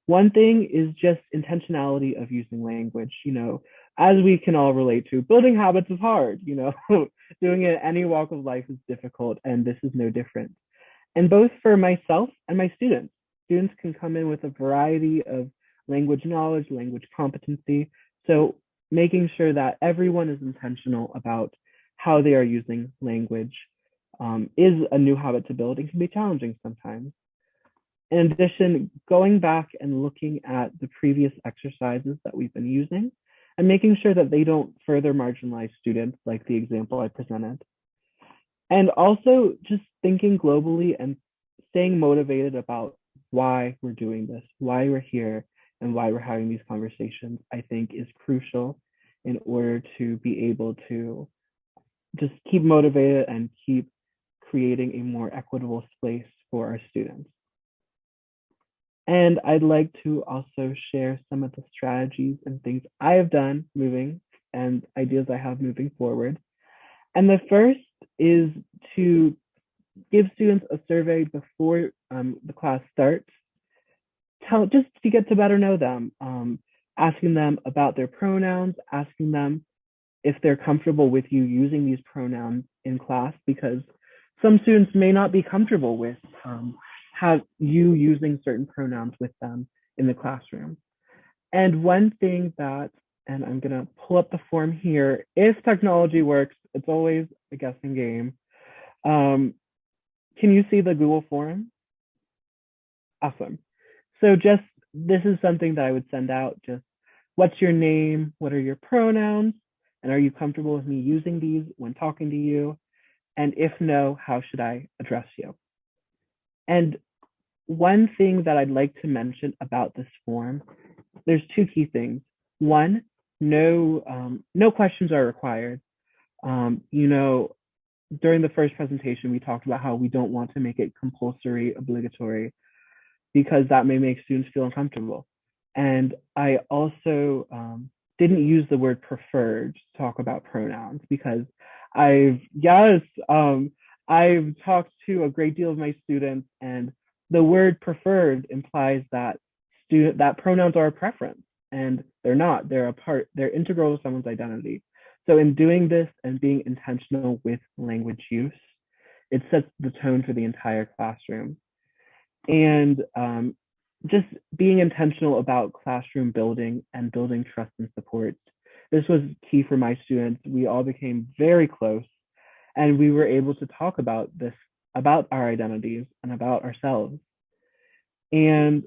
One thing is just intentionality of using language. As we can all relate to, building habits is hard, doing it any walk of life is difficult, and this is no different. And both for myself and my students can come in with a variety of language knowledge, language competency. So making sure that everyone is intentional about how they are using language is a new habit to build and can be challenging sometimes. In addition, going back and looking at the previous exercises that we've been using and making sure that they don't further marginalize students, like the example I presented. And also just thinking globally and staying motivated about why we're doing this, why we're here, and why we're having these conversations, I think is crucial in order to be able to just keep motivated and keep creating a more equitable space for our students. And I'd like to also share some of the strategies and things I have done and ideas I have moving forward. And the first is to give students a survey before the class starts, just to get to better know them, asking them about their pronouns, asking them if they're comfortable with you using these pronouns in class, because some students may not be comfortable with have you using certain pronouns with them in the classroom. And one thing that, and I'm gonna pull up the form here, if technology works, it's always a guessing game. Can you see the Google form? Awesome. So this is something that I would send out, just what's your name, what are your pronouns, and are you comfortable with me using these when talking to you? And if no, how should I address you? And one thing that I'd like to mention about this form, there's two key things. One, no questions are required. During the first presentation, we talked about how we don't want to make it compulsory, obligatory, because that may make students feel uncomfortable. And I also didn't use the word preferred to talk about pronouns, because I've talked to a great deal of my students, and the word preferred implies that pronouns are a preference, and they're not. They're integral to someone's identity. So in doing this and being intentional with language use, it sets the tone for the entire classroom. And just being intentional about classroom building and building trust and support. This was key for my students. We all became very close, and we were able to talk about our identities and about ourselves. And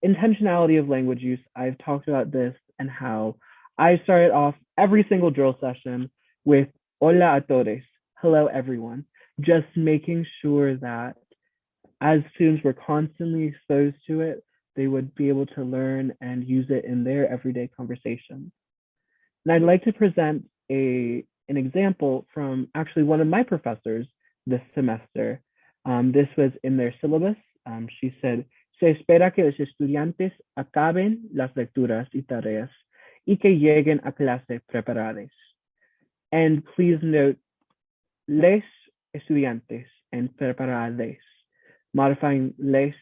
intentionality of language use, I've talked about this and how I started off every single drill session with hola a todos, hello everyone, just making sure that as students were constantly exposed to it, they would be able to learn and use it in their everyday conversations. And I'd like to present an example from actually one of my professors this semester. This was in their syllabus. She said, se espera que los estudiantes acaben las lecturas y tareas y que lleguen a clase preparados. And please note, les estudiantes and preparados, modifying les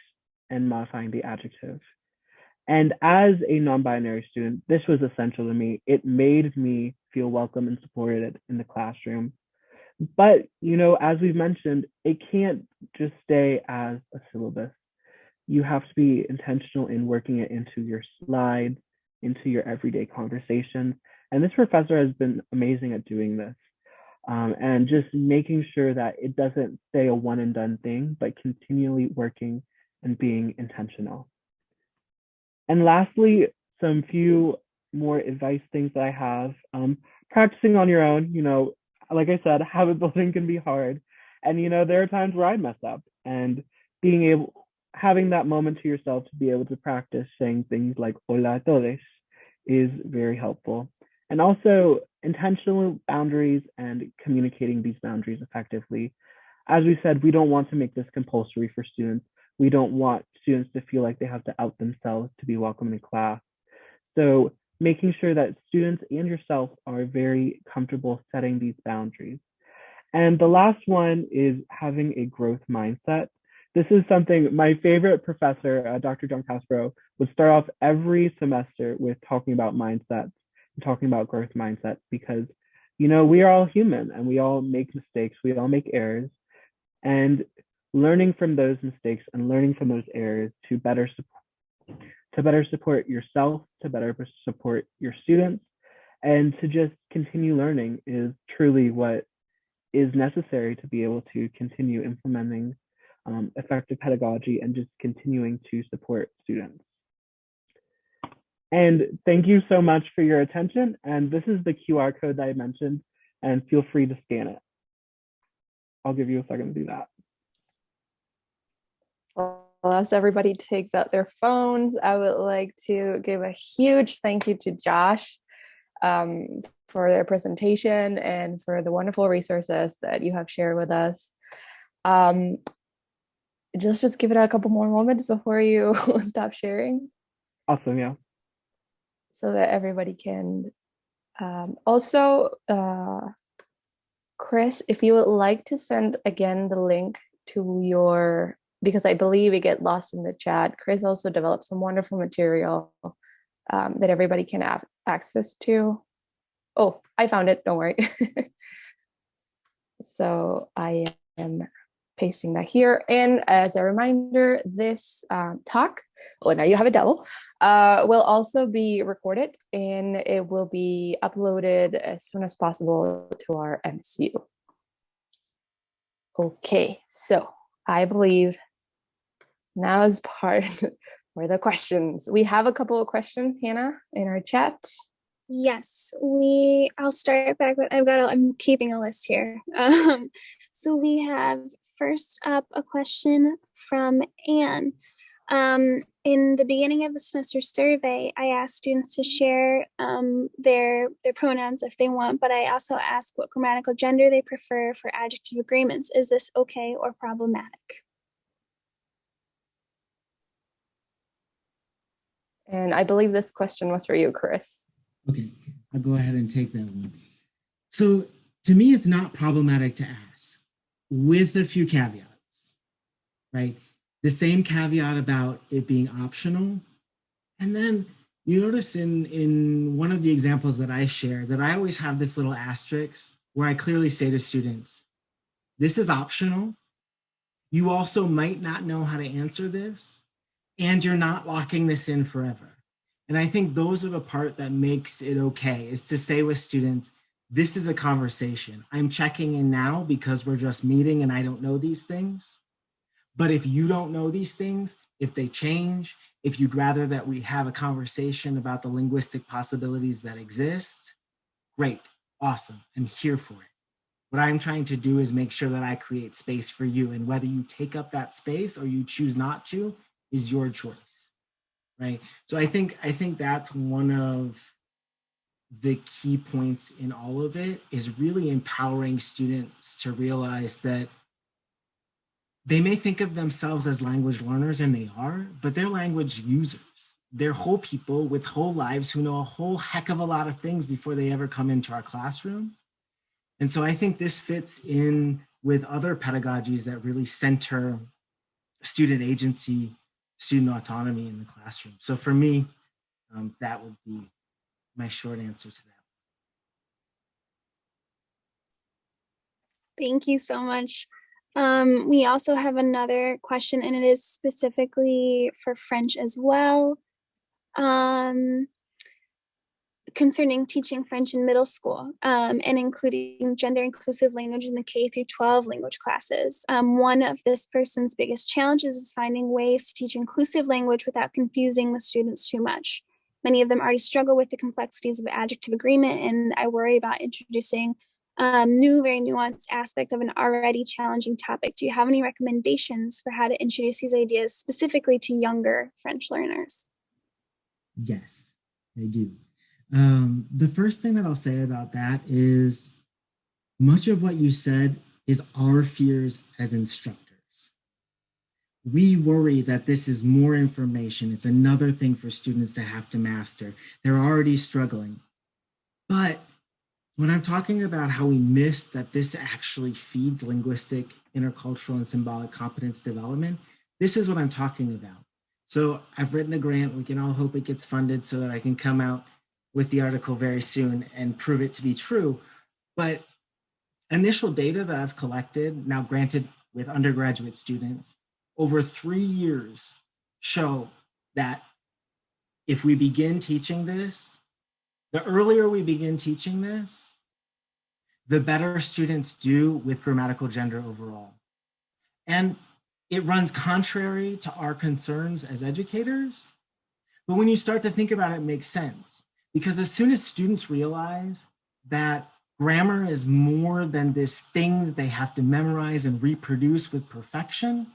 and modifying the adjective. And as a non-binary student, this was essential to me. It made me feel welcome and supported in the classroom. But, you know, as we've mentioned, it can't just stay as a syllabus. You have to be intentional in working it into your slides, into your everyday conversations. And this professor has been amazing at doing this. And just making sure that it doesn't stay a one and done thing, but continually working and being intentional. And lastly, some few more advice things that I have. Practicing on your own, you know, like I said, habit building can be hard. And, you know, there are times where I mess up, and having that moment to yourself to be able to practice saying things like hola a todos is very helpful. And also intentional boundaries and communicating these boundaries effectively. As we said, we don't want to make this compulsory for students. We don't want students to feel like they have to out themselves to be welcome in class. So making sure that students and yourself are very comfortable setting these boundaries. And the last one is having a growth mindset. This is something my favorite professor, Dr. John Castro, would start off every semester with talking about mindsets and talking about growth mindset, because, you know, we are all human and we all make mistakes, we all make errors, and learning from those mistakes and learning from those errors to better support yourself, to better support your students, and to just continue learning is truly what is necessary to be able to continue implementing effective pedagogy and just continuing to support students. And thank you so much for your attention. And this is the QR code that I mentioned, and feel free to scan it. I'll give you a second to do that. Well, as everybody takes out their phones, I would like to give a huge thank you to Josh for their presentation and for the wonderful resources that you have shared with us. Just give it a couple more moments before you stop sharing. Awesome, yeah. So that everybody can also, Chris, if you would like to send again the link to your, because I believe it get lost in the chat, Chris also developed some wonderful material that everybody can have access to. Oh, I found it, don't worry. So I am pasting that here. And as a reminder, this talk, well, now you have a double, will also be recorded and it will be uploaded as soon as possible to our MSU. Okay, so I believe now is part for the questions. We have a couple of questions, Hannah, in our chat. Yes, I'll start back with, I'm keeping a list here. So we have first up a question from Anne. In the beginning of the semester survey, I asked students to share their pronouns if they want, but I also asked what grammatical gender they prefer for adjective agreements. Is this okay or problematic? And I believe this question was for you, Chris. Okay, I'll go ahead and take that one. So to me, it's not problematic to ask, with a few caveats, right? The same caveat about it being optional. And then you notice in one of the examples that I share that I always have this little asterisk where I clearly say to students, this is optional. You also might not know how to answer this, and you're not locking this in forever. And I think those are the part that makes it okay, is to say with students, this is a conversation. I'm checking in now because we're just meeting and I don't know these things. But if you don't know these things, if they change, if you'd rather that we have a conversation about the linguistic possibilities that exist, great, awesome, I'm here for it. What I'm trying to do is make sure that I create space for you, and whether you take up that space or you choose not to is your choice, right? So I think that's one of the key points in all of it, is really empowering students to realize that they may think of themselves as language learners, and they are, but they're language users. They're whole people with whole lives who know a whole heck of a lot of things before they ever come into our classroom. And so I think this fits in with other pedagogies that really center student agency, student autonomy in the classroom. So for me, that would be my short answer to that. Thank you so much. We also have another question, and it is specifically for French as well, concerning teaching French in middle school, and including gender inclusive language in the K through 12 language classes. One of this person's biggest challenges is finding ways to teach inclusive language without confusing the students too much. Many of them already struggle with the complexities of adjective agreement, and I worry about introducing new, very nuanced aspect of an already challenging topic. Do you have any recommendations for how to introduce these ideas specifically to younger French learners? Yes, I do. The first thing that I'll say about that is much of what you said is our fears as instructors. We worry that this is more information. It's another thing for students to have to master. They're already struggling. But when I'm talking about how we miss that this actually feeds linguistic, intercultural, and symbolic competence development, this is what I'm talking about. So I've written a grant. We can all hope it gets funded so that I can come out with the article very soon and prove it to be true. But initial data that I've collected, now granted with undergraduate students, over 3 years show that if we begin teaching this, the earlier we begin teaching this, the better students do with grammatical gender overall. And it runs contrary to our concerns as educators. But when you start to think about it, it makes sense. Because as soon as students realize that grammar is more than this thing that they have to memorize and reproduce with perfection,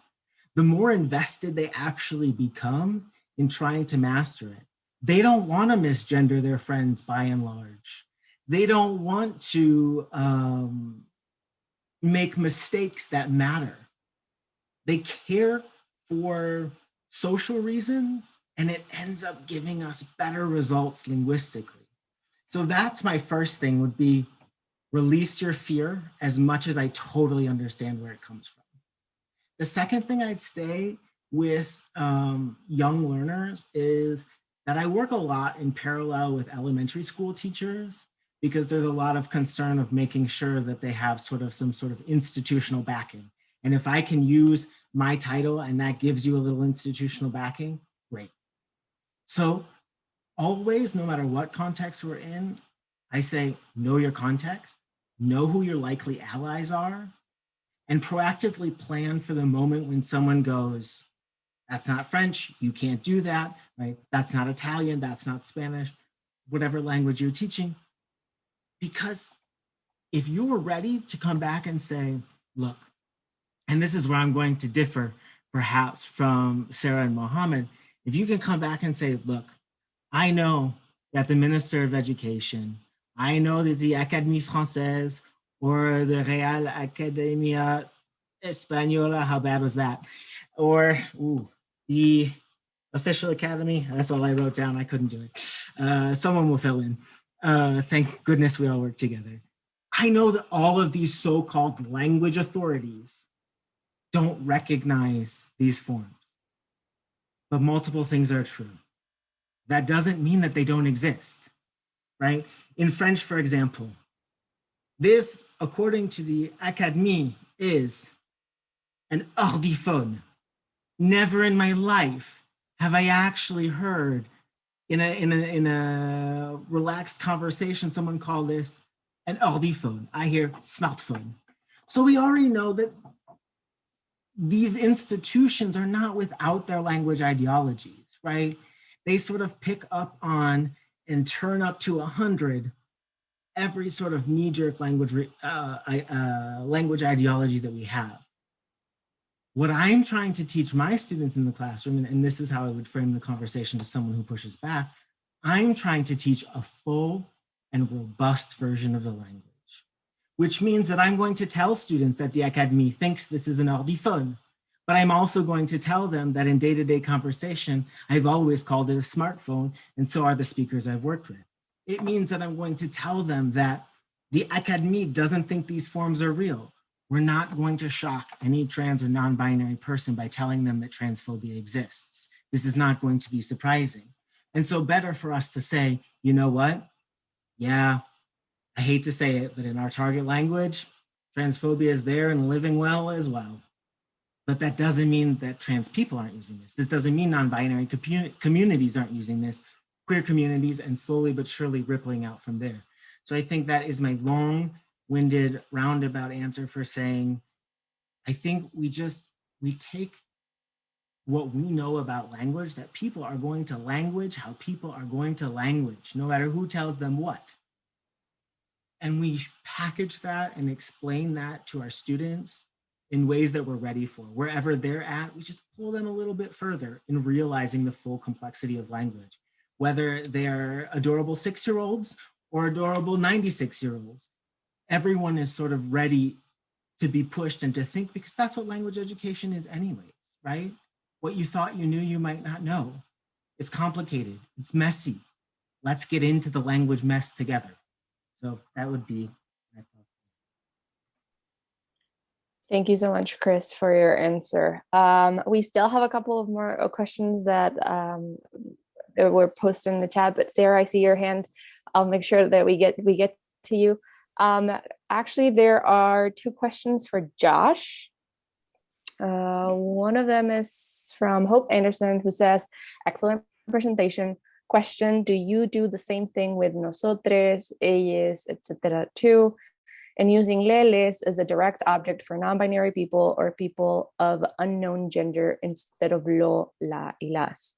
the more invested they actually become in trying to master it. They don't want to misgender their friends by and large. They don't want to make mistakes that matter. They care for social reasons, and it ends up giving us better results linguistically. So that's my first thing, would be release your fear, as much as I totally understand where it comes from. The second thing I'd say with young learners is that I work a lot in parallel with elementary school teachers, because there's a lot of concern of making sure that they have some sort of institutional backing. And if I can use my title and that gives you a little institutional backing, great. So always, no matter what context we're in, I say, know your context, know who your likely allies are, and proactively plan for the moment when someone goes, that's not French, you can't do that, right? That's not Italian, that's not Spanish, whatever language you're teaching. Because if you're ready to come back and say, look, and this is where I'm going to differ perhaps from Sarah and Mohammed, if you can come back and say, look, I know that the Minister of Education, I know that the Académie Française or the Real Academia Española, how bad was that? Or the official academy, that's all I wrote down, I couldn't do it. Someone will fill in. Thank goodness we all work together. I know that all of these so-called language authorities don't recognize these forms, but multiple things are true. That doesn't mean that they don't exist, right? In French, for example, this, according to the Académie, is an ordiphone. Never in my life have I actually heard in a relaxed conversation someone call this an ordiphone. I hear smartphone. So we already know that these institutions are not without their language ideologies, right? They sort of pick up on and turn up to 100 every sort of knee-jerk language ideology that we have. What I'm trying to teach my students in the classroom, and this is how I would frame the conversation to someone who pushes back, I'm trying to teach a full and robust version of the language, which means that I'm going to tell students that the Academy thinks this is an ordiphone, but I'm also going to tell them that in day-to-day conversation, I've always called it a smartphone, and so are the speakers I've worked with. It means that I'm going to tell them that the Academy doesn't think these forms are real. We're not going to shock any trans or non-binary person by telling them that transphobia exists. This is not going to be surprising. And so better for us to say, you know what? Yeah, I hate to say it, but in our target language, transphobia is there and living well as well. But that doesn't mean that trans people aren't using this. This doesn't mean non-binary communities aren't using this, queer communities, and slowly but surely rippling out from there. So I think that is my long-winded roundabout answer for saying, I think we take what we know about language, that people are going to language how people are going to language, no matter who tells them what. And we package that and explain that to our students in ways that we're ready for. Wherever they're at, we just pull them a little bit further in realizing the full complexity of language, whether they're adorable 6-year-olds or adorable 96-year-olds. Everyone is sort of ready to be pushed and to think, because that's what language education is anyways, right? What you thought you knew, you might not know. It's complicated, it's messy. Let's get into the language mess together. So that would be my thought. Thank you so much, Chris, for your answer. We still have a couple of more questions that were posted in the chat, but Sarah, I see your hand. I'll make sure that we get to you. Actually, there are 2 questions for Josh. One of them is from Hope Anderson, who says, excellent presentation. Question, do you do the same thing with nosotres, ellos, etc. too? And using leles as a direct object for non-binary people or people of unknown gender instead of lo, la, y las.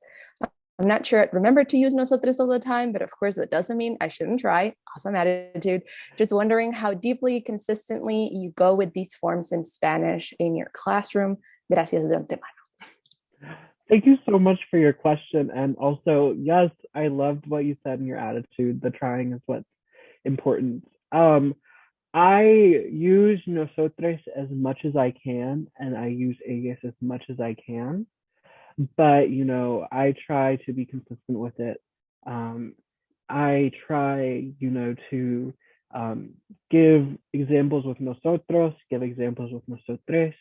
I'm not sure I remember to use nosotros all the time, but of course that doesn't mean I shouldn't try. Awesome attitude. Just wondering how deeply, consistently you go with these forms in Spanish in your classroom. Gracias de antemano. Thank you so much for your question. And also, yes, I loved what you said in your attitude. The trying is what's important. I use nosotros as much as I can, and I use ellos as much as I can. But, you know, I try to be consistent with it. I try, you know, to give examples with nosotros, give examples with nosotres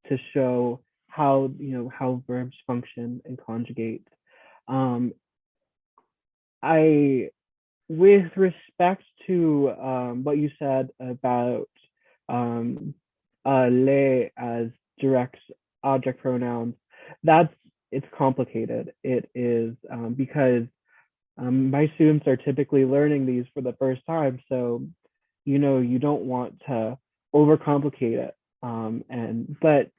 to show how, you know, how verbs function and conjugate. With respect to what you said about le as direct object pronouns, it's complicated. It is because my students are typically learning these for the first time. So, you know, you don't want to overcomplicate it. But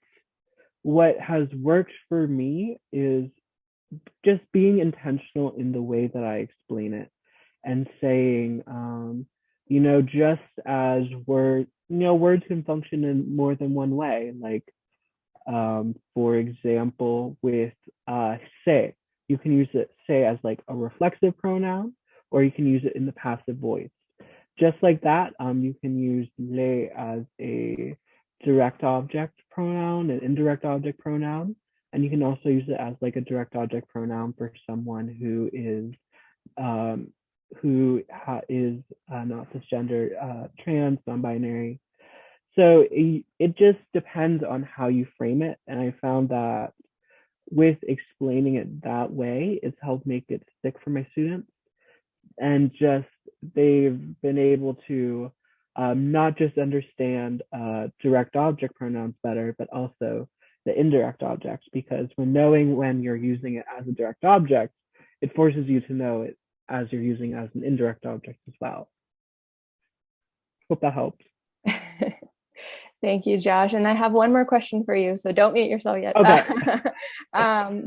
what has worked for me is just being intentional in the way that I explain it and saying, you know, just as words can function in more than one way. Like, for example, with se, you can use it se as like a reflexive pronoun, or you can use it in the passive voice. Just like that, you can use le as a direct object pronoun, an indirect object pronoun, and you can also use it as like a direct object pronoun for someone who is not cisgender, trans, non-binary. So it just depends on how you frame it. And I found that with explaining it that way, it's helped make it stick for my students. And just they've been able to not just understand direct object pronouns better, but also the indirect objects, because when knowing when you're using it as a direct object, it forces you to know it as you're using it as an indirect object as well. Hope that helps. Thank you, Josh. And I have one more question for you, so don't mute yourself yet. Okay.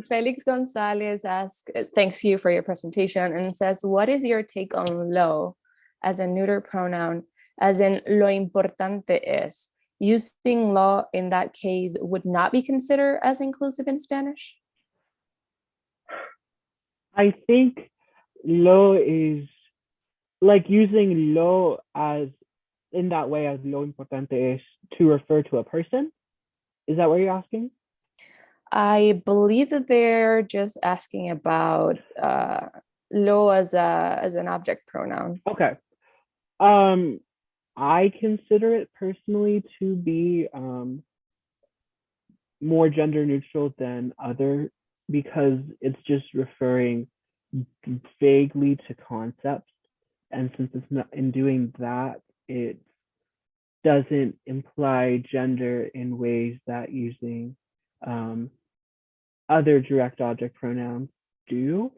Felix Gonzalez asks, thanks you for your presentation, and says, what is your take on lo as a neuter pronoun, as in lo importante es? Using lo in that case would not be considered as inclusive in Spanish? I think lo is like using lo as in that way as lo importante es to refer to a person. Is that what you're asking? I believe that they're just asking about lo as an object pronoun. Okay. I consider it personally to be more gender neutral than other, because it's just referring vaguely to concepts. And since it's not, in doing that, it doesn't imply gender in ways that using other direct object pronouns do,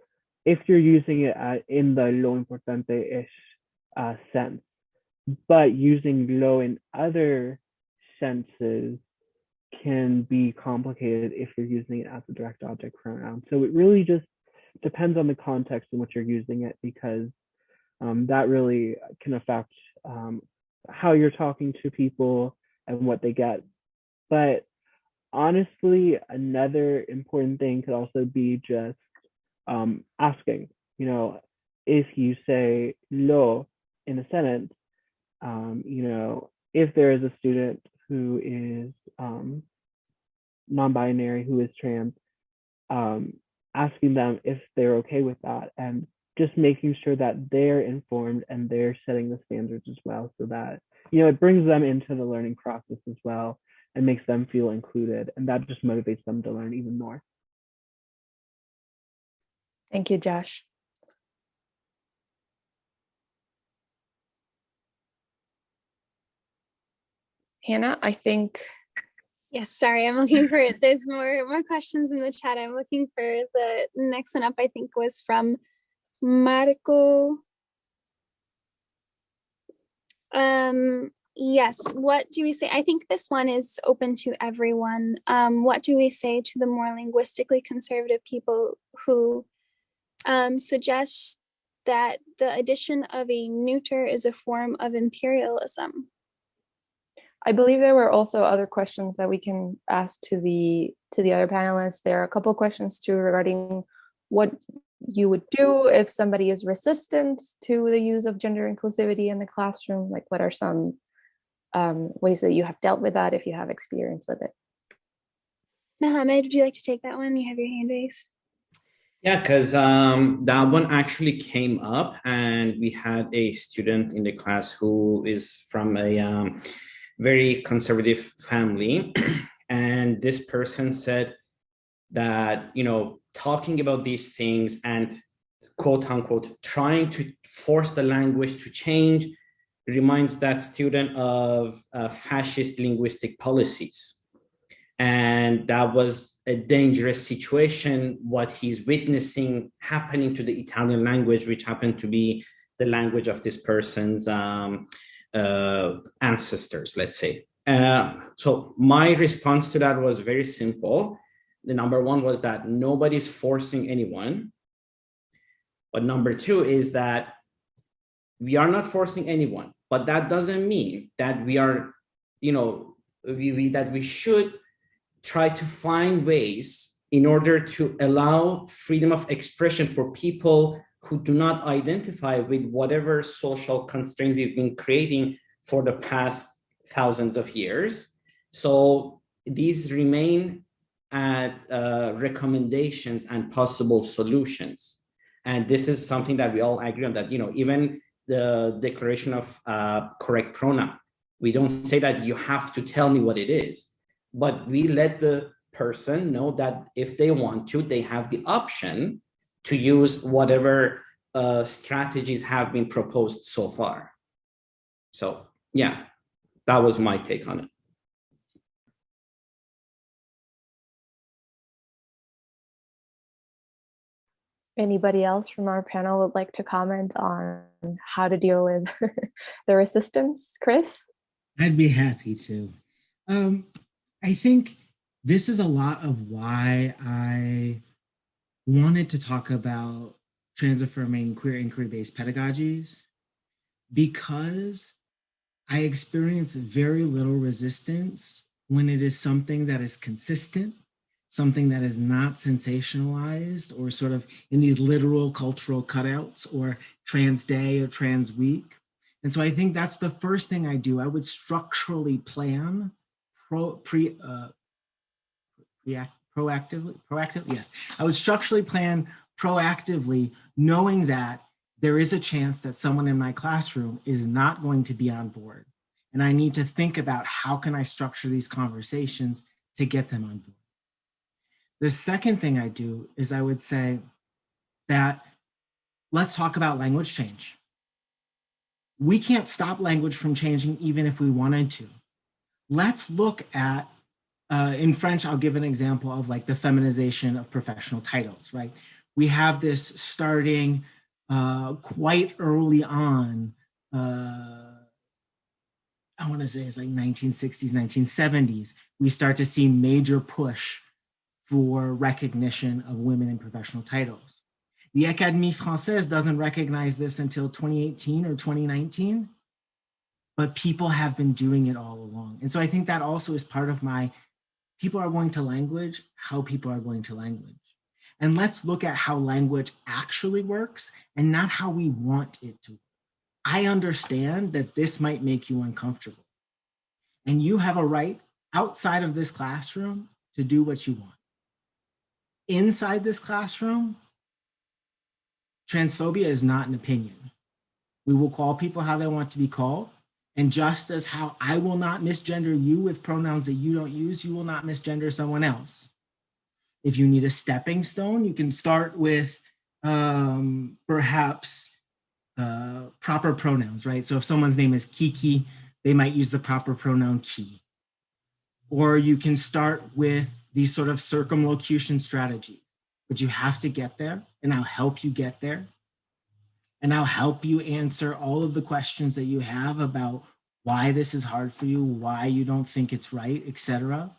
if you're using it in the lo importante-ish sense. But using lo in other senses can be complicated if you're using it as a direct object pronoun. So it really just depends on the context in which you're using it, because that really can affect how you're talking to people and what they get. But honestly, another important thing could also be just asking, you know, if you say lo in a sentence, you know, if there is a student who is non-binary, who is trans, asking them if they're okay with that, and just making sure that they're informed and they're setting the standards as well, so that, you know, it brings them into the learning process as well and makes them feel included, and that just motivates them to learn even more. Thank you, Josh. Hannah, I think. Yes, sorry, I'm looking for it. There's more questions in the chat. I'm looking for the next one up. I think was from Marco. Yes, what do we say? I think this one is open to everyone. What do we say to the more linguistically conservative people who suggest that the addition of a neuter is a form of imperialism? I believe there were also other questions that we can ask to the other panelists. There are a couple of questions too regarding what you would do if somebody is resistant to the use of gender inclusivity in the classroom. Like, what are some ways that you have dealt with that if you have experience with it? Mohammed, would you like to take that one? You have your hand raised. Yeah, because that one actually came up, and we had a student in the class who is from a very conservative family. And this person said that, you know, talking about these things and quote unquote trying to force the language to change reminds that student of fascist linguistic policies. And that was a dangerous situation, what he's witnessing happening to the Italian language, which happened to be the language of this person's ancestors, let's say. So my response to that was very simple. The number one was that nobody's forcing anyone. But number two is that we are not forcing anyone, but that doesn't mean that we are, you know, that we should try to find ways in order to allow freedom of expression for people who do not identify with whatever social constraint we've been creating for the past thousands of years. So these remain at recommendations and possible solutions. And this is something that we all agree on, that, you know, even the declaration of correct pronoun, we don't say that you have to tell me what it is, but we let the person know that if they want to, they have the option to use whatever strategies have been proposed so far. So yeah, that was my take on it. Anybody else from our panel would like to comment on how to deal with the resistance? Chris? I'd be happy to. I think this is a lot of why I wanted to talk about trans-affirming queer inquiry-based pedagogies, because I experience very little resistance when it is something that is consistent, something that is not sensationalized or sort of in these literal cultural cutouts or trans day or trans week. And so I think that's the first thing I do. I would structurally plan proactively, yes. I would structurally plan proactively, knowing that there is a chance that someone in my classroom is not going to be on board. And I need to think about how can I structure these conversations to get them on board. The second thing I do is I would say that let's talk about language change. We can't stop language from changing even if we wanted to. Let's look at, in French, I'll give an example of like the feminization of professional titles, right? We have this starting quite early on, I want to say it's like 1960s, 1970s, we start to see major push for recognition of women in professional titles. The Académie Française doesn't recognize this until 2018 or 2019, but people have been doing it all along. And so I think that also is part of my people are going to language, how people are going to language. And let's look at how language actually works and not how we want it to work. I understand that this might make you uncomfortable. And you have a right outside of this classroom to do what you want. Inside this classroom, transphobia is not an opinion. We will call people how they want to be called. And just as how I will not misgender you with pronouns that you don't use, you will not misgender someone else. If you need a stepping stone, you can start with perhaps proper pronouns, right? So if someone's name is Kiki, they might use the proper pronoun ki. Or you can start with these sort of circumlocution strategies, but you have to get there, and I'll help you get there. And I'll help you answer all of the questions that you have about why this is hard for you, why you don't think it's right, etc.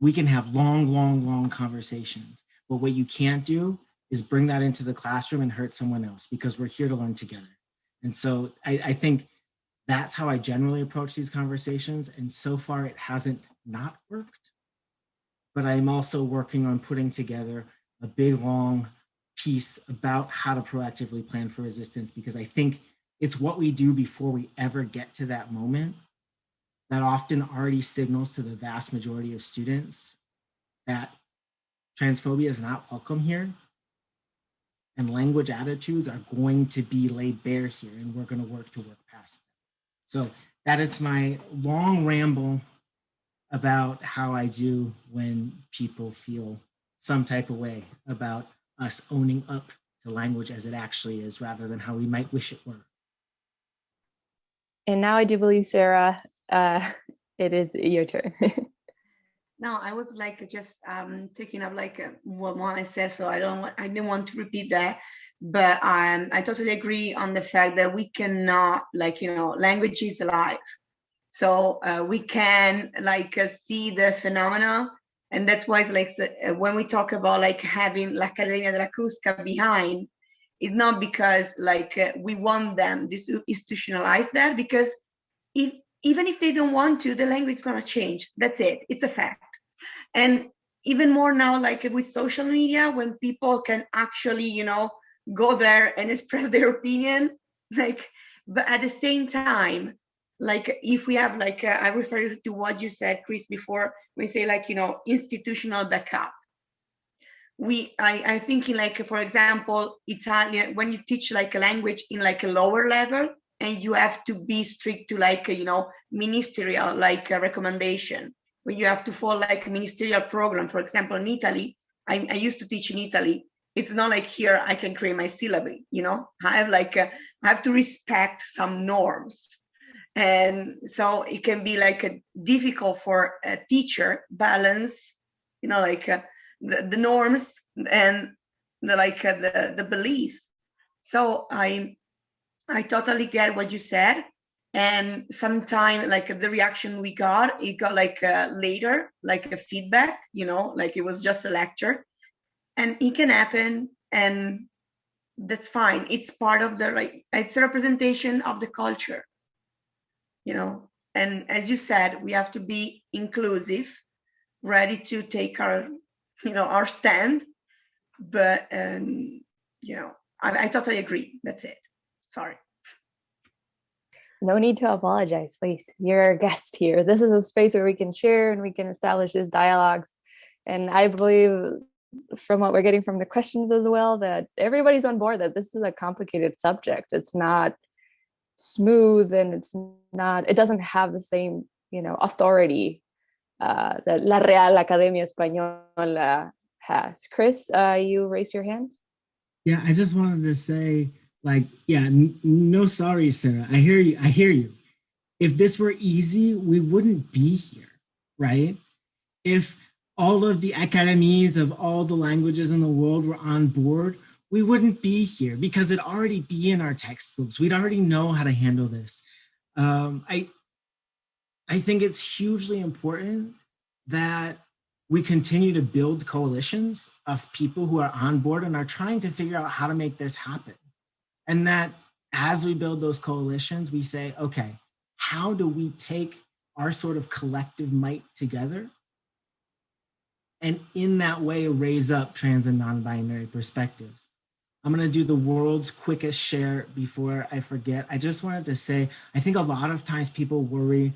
We can have long, long, long conversations. But what you can't do is bring that into the classroom and hurt someone else, because we're here to learn together. And so I think that's how I generally approach these conversations. And so far it hasn't not worked, but I'm also working on putting together a big, long piece about how to proactively plan for resistance, because I think it's what we do before we ever get to that moment that often already signals to the vast majority of students that transphobia is not welcome here, and language attitudes are going to be laid bare here, and we're going to work past them. So that is my long ramble about how I do when people feel some type of way about us owning up to language as it actually is, rather than how we might wish it were. And now I do believe, Sarah, it is your turn. No, I was like just taking up like what Mohamed said, so I didn't want to repeat that, but I totally agree on the fact that we cannot, like, language is alive, so we can see the phenomena, and that's why it's like when we talk about like having l'Accademia della Crusca behind, it's not because we want them to institutionalize that, because even if they don't want to, the language is going to change. That's it. It's a fact. And even more now, like with social media, when people can actually, go there and express their opinion, but at the same time, if we have I refer to what you said, Chris, before, we say institutional backup. I'm thinking for example, Italian, when you teach a language in a lower level, and you have to be strict to ministerial recommendation, when you have to follow a ministerial program. For example, in Italy, I used to teach in Italy. It's not like here I can create my syllabi, I have to respect some norms. And so it can be difficult for a teacher balance, the norms and the beliefs. So I totally get what you said. And sometime like the reaction we got, it got like later, like a feedback, you know, like it was just a lecture, and it can happen, and that's fine. It's part of the, like, it's a representation of the culture, you know. And as you said, we have to be inclusive, ready to take our, you know, our stand. But you know, I totally agree. That's it. Sorry. No need to apologize, please. You're a guest here. This is a space where we can share and we can establish these dialogues. And I believe from what we're getting from the questions as well, that everybody's on board, that this is a complicated subject. It's not smooth, and it doesn't have the same, you know, authority that La Real Academia Española has. Chris, you raise your hand. Yeah, I just wanted to say, like, yeah, no, sorry, Sarah. I hear you. I hear you. If this were easy, we wouldn't be here, right? If all of the academies of all the languages in the world were on board, we wouldn't be here because it'd already be in our textbooks. We'd already know how to handle this. I think it's hugely important that we continue to build coalitions of people who are on board and are trying to figure out how to make this happen. And that as we build those coalitions, we say, okay, how do we take our sort of collective might together and in that way raise up trans and non-binary perspectives? I'm going to do the world's quickest share before I forget. I just wanted to say, I think a lot of times people worry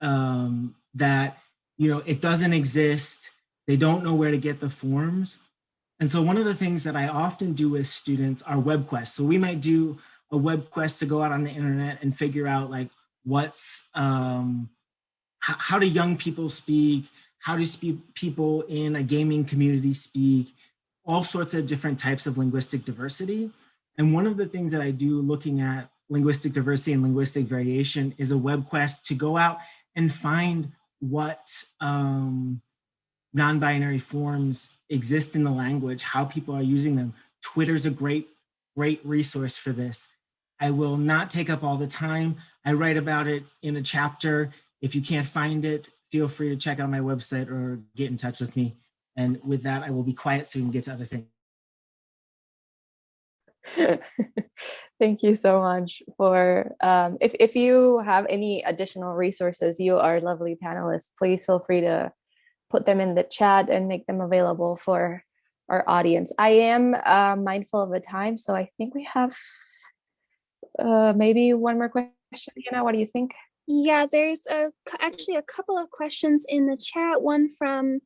that, you know, it doesn't exist. They don't know where to get the forms. And so one of the things that I often do with students are web quests. So we might do a web quest to go out on the internet and figure out like what's, how do young people speak? How do people in a gaming community speak? All sorts of different types of linguistic diversity. And one of the things that I do looking at linguistic diversity and linguistic variation is a web quest to go out and find what non-binary forms exist in the language, how people are using them. Twitter's a great resource for this. I will not take up all the time. I write about it in a chapter. If you can't find it, feel free to check out my website or get in touch with me. And with that, I will be quiet so we can get to other things. Thank you so much for, if you have any additional resources, you are lovely panelists, please feel free to put them in the chat and make them available for our audience. I am mindful of the time, so I think we have maybe one more question. Hannah, what do you think? Yeah, there's actually a couple of questions in the chat. One from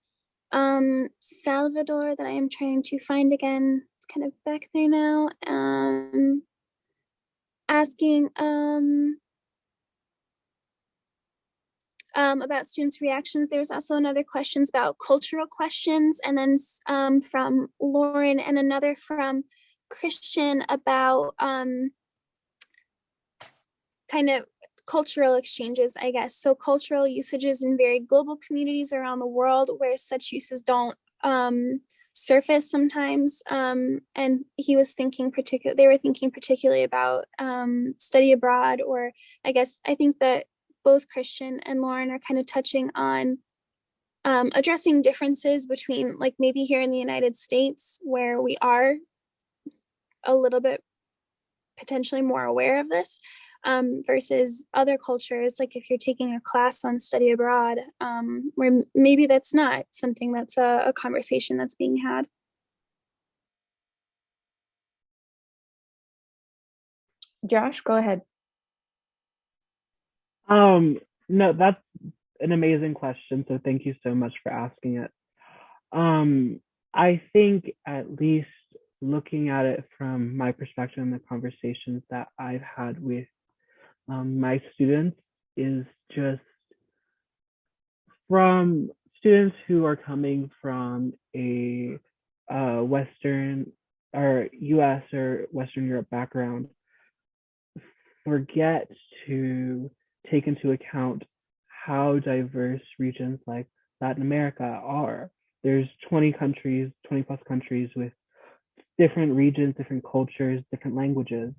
Salvador that I am trying to find again. It's kind of back there now. Asking about students' reactions. There's also another questions about cultural questions, and then from Lauren, and another from Christian about kind of cultural exchanges, I guess. So cultural usages in very global communities around the world where such uses don't surface sometimes. And they were thinking particularly about study abroad, or I think that both Christian and Lauren are kind of touching on addressing differences between, like, maybe here in the United States where we are a little bit potentially more aware of this, versus other cultures, like if you're taking a class on study abroad, where maybe that's not something that's a conversation that's being had. Josh, go ahead. No, that's an amazing question. So thank you so much for asking it. I think, at least looking at it from my perspective and the conversations that I've had with my students, is just from students who are coming from a Western or US or Western Europe background, forget to take into account how diverse regions like Latin America are. There's 20 plus countries with different regions, different cultures, different languages.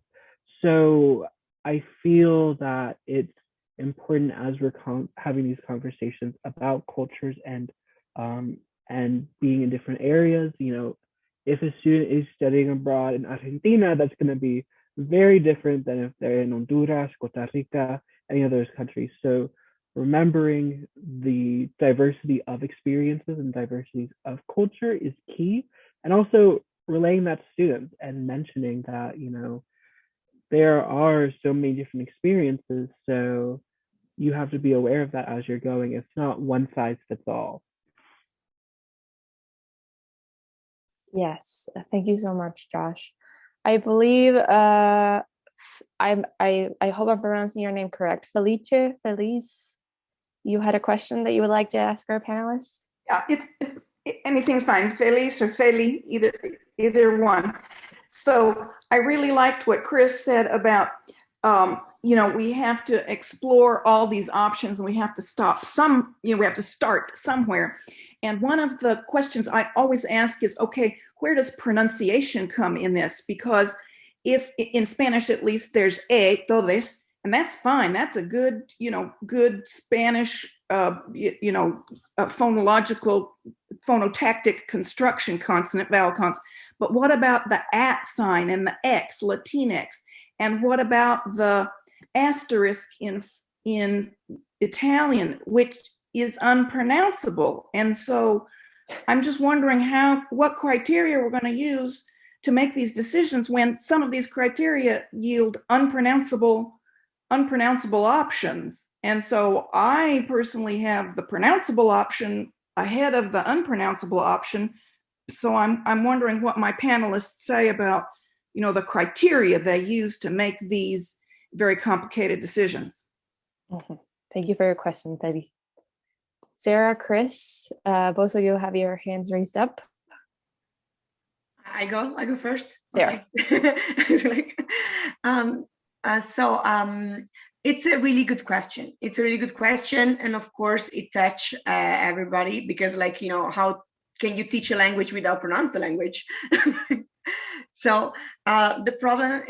So I feel that it's important as we're having these conversations about cultures and being in different areas. You know, if a student is studying abroad in Argentina, that's going to be very different than if they're in Honduras, Costa Rica, any of those countries. So remembering the diversity of experiences and diversities of culture is key. And also relaying that to students and mentioning that, you know, there are so many different experiences. So you have to be aware of that as you're going. It's not one size fits all. Yes, thank you so much, Josh. I believe I hope I'm pronouncing your name correct. Felice, you had a question that you would like to ask our panelists? Yeah, it's anything's fine. Feliz or Feli, either one. So I really liked what Chris said about you know, we have to explore all these options and we have to stop we have to start somewhere. And one of the questions I always ask is, okay, where does pronunciation come in this? Because if in Spanish, at least, there's todes, and that's fine. That's a good, you know, good Spanish, phonological, phonotactic construction, consonant, vowel, consonant. But what about the at sign and the X, Latinx? And what about the asterisk in Italian, which is unpronounceable? And so I'm just wondering what criteria we're going to use to make these decisions when some of these criteria yield unpronounceable options. And so I personally have the pronounceable option ahead of the unpronounceable option. So I'm wondering what my panelists say about, you know, the criteria they use to make these very complicated decisions. Mm-hmm. Thank you for your question, Betty. Sarah, Chris, both of you have your hands raised up. I go first. Sarah. Okay. It's a really good question. And of course it touch everybody, because, like, you know, how can you teach a language without pronounce the language? So the problem,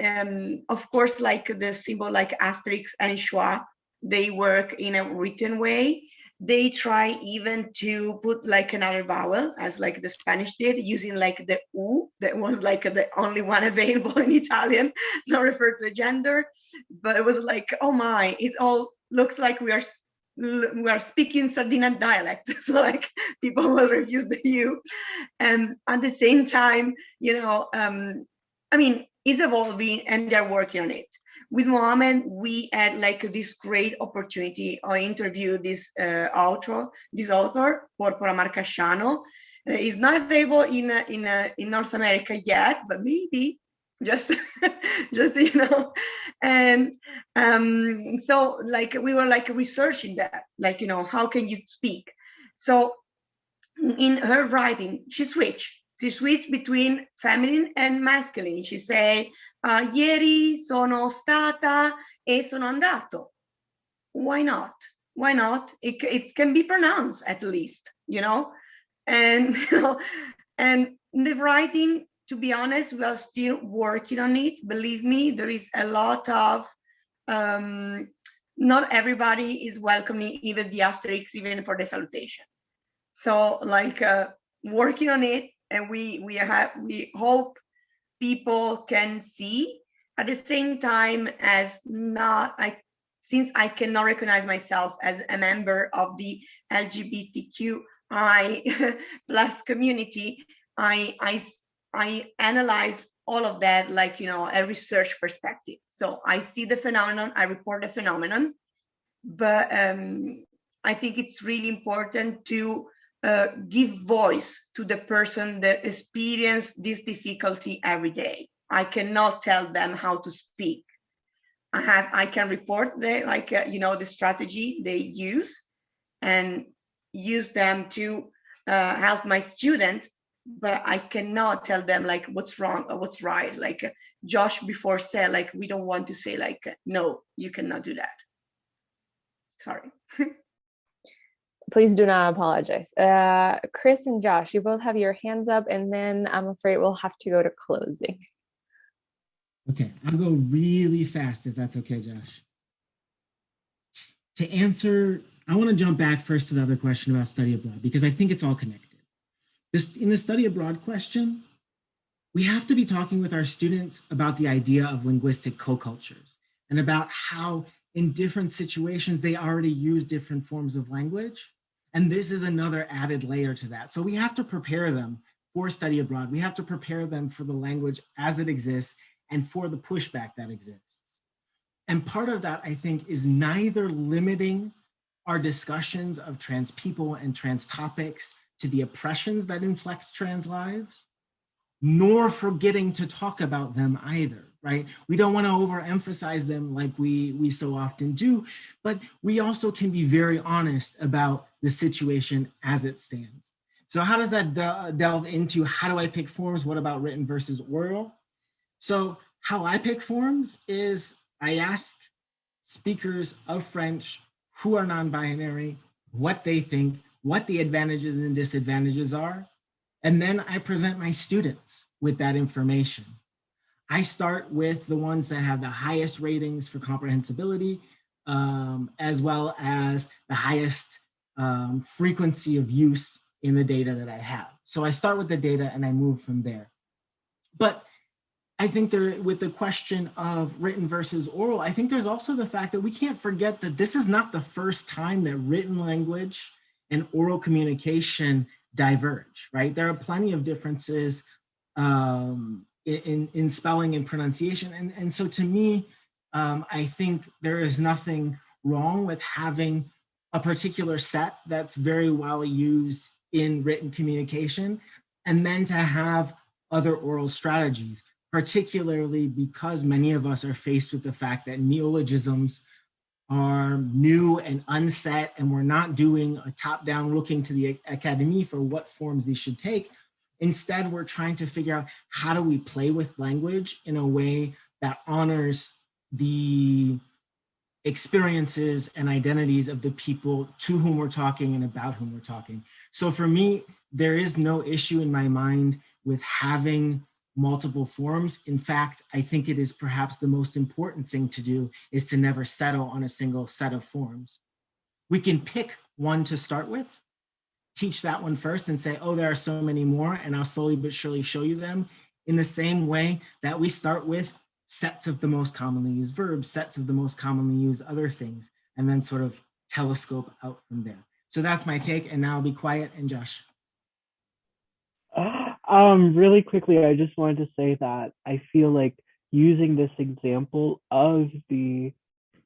of course, like the symbol like asterisk and schwa, they work in a written way. They try even to put like another vowel, as like the Spanish did, using like the U, that was like the only one available in Italian, not referred to the gender. But it was like, oh my, it all looks like we are speaking Sardinian dialect. So like people will refuse the U. And at the same time, you know, I mean, it's evolving and they're working on it. With Mohammed, we had like this great opportunity. I interviewed this author, Porpora Marcasciano. He's not available in North America yet, but maybe just you know. And so like we were like researching that, like, you know, how can you speak? So in her writing, she switched between feminine and masculine. She say, ieri sono stata e sono andato. Why not? Why not? It can be pronounced at least, you know? And, you know, and the writing, to be honest, we are still working on it. Believe me, there is a lot of, not everybody is welcoming even the asterisks, even for the salutation. So like working on it, and we hope people can see. At the same time, as since I cannot recognize myself as a member of the LGBTQI plus community, I analyze all of that, like, you know, a research perspective. So I see the phenomenon, I report the phenomenon, but I think it's really important to give voice to the person that experience this difficulty every day. I cannot tell them how to speak. I can report the strategy they use and use them to help my student, but I cannot tell them like what's wrong or what's right. Like Josh before said, like, we don't want to say like, no, you cannot do that. Sorry. Please do not apologize. Chris and Josh, you both have your hands up, and then I'm afraid we'll have to go to closing. Okay, I'll go really fast if that's okay, Josh. To answer, I want to jump back first to the other question about study abroad, because I think it's all connected. In the study abroad question, we have to be talking with our students about the idea of linguistic co-cultures and about how in different situations they already use different forms of language. And this is another added layer to that. So we have to prepare them for study abroad. We have to prepare them for the language as it exists and for the pushback that exists. And part of that, I think, is neither limiting our discussions of trans people and trans topics to the oppressions that inflect trans lives, nor forgetting to talk about them either, right? We don't want to overemphasize them like we so often do, but we also can be very honest about the situation as it stands. So how does that delve into how do I pick forms? What about written versus oral? So how I pick forms is I ask speakers of French who are non-binary what they think, what the advantages and disadvantages are, and then I present my students with that information. I start with the ones that have the highest ratings for comprehensibility, as well as the highest frequency of use in the data that I have. So I start with the data and I move from there. But I think with the question of written versus oral, I think there's also the fact that we can't forget that this is not the first time that written language and oral communication diverge, right? There are plenty of differences in spelling and pronunciation. And so to me, I think there is nothing wrong with having a particular set that's very well used in written communication, and then to have other oral strategies, particularly because many of us are faced with the fact that neologisms are new and unset, and we're not doing a top-down looking to the academy for what forms these should take. Instead, we're trying to figure out how do we play with language in a way that honors the experiences and identities of the people to whom we're talking and about whom we're talking. So for me, there is no issue in my mind with having multiple forms. In fact, I think it is perhaps the most important thing to do is to never settle on a single set of forms. We can pick one to start with, teach that one first and say, oh, there are so many more, and I'll slowly but surely show you them, in the same way that we start with sets of the most commonly used verbs, sets of the most commonly used other things, and then sort of telescope out from there. So that's my take, and now I'll be quiet, and Josh. Really quickly, I just wanted to say that I feel like using this example of the,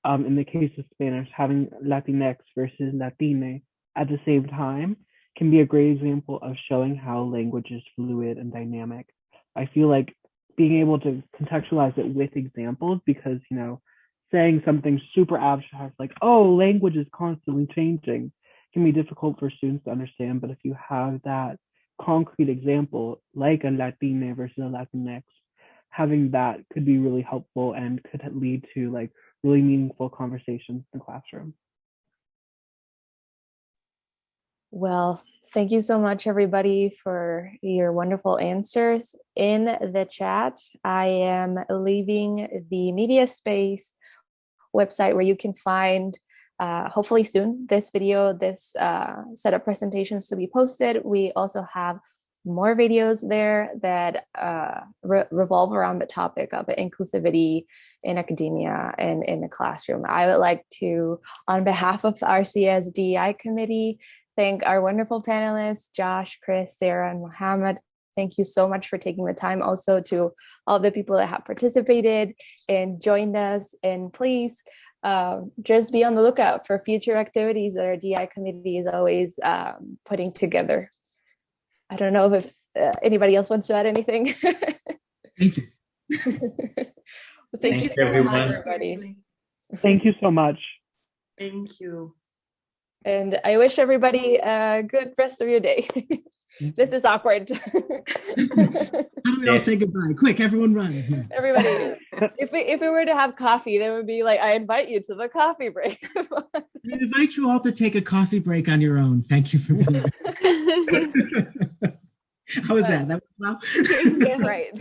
in the case of Spanish, having Latinx versus Latine at the same time can be a great example of showing how language is fluid and dynamic. I feel like being able to contextualize it with examples, because, you know, saying something super abstract like, oh, language is constantly changing, can be difficult for students to understand. But if you have that concrete example, like a Latine versus a Latinx, having that could be really helpful and could lead to like really meaningful conversations in the classroom. Well, thank you so much, everybody, for your wonderful answers. In the chat, I am leaving the Media Space website where you can find, hopefully soon, this video, this set of presentations to be posted. We also have more videos there that revolve around the topic of inclusivity in academia and in the classroom. I would like to, on behalf of our CSDI committee, thank our wonderful panelists, Josh, Chris, Sarah, and Mohammed. Thank you so much for taking the time. Also to all the people that have participated and joined us. And please just be on the lookout for future activities that our DI committee is always putting together. I don't know if anybody else wants to add anything. Thank you. Thank you so much, everybody. Thank you so much. Thank you. And I wish everybody a good rest of your day. This is awkward. How do we all say goodbye? Quick, everyone run. Everybody, if we were to have coffee, then it would be like, I invite you to the coffee break. I invite you all to take a coffee break on your own. Thank you for being here. How was that? That was well? Right.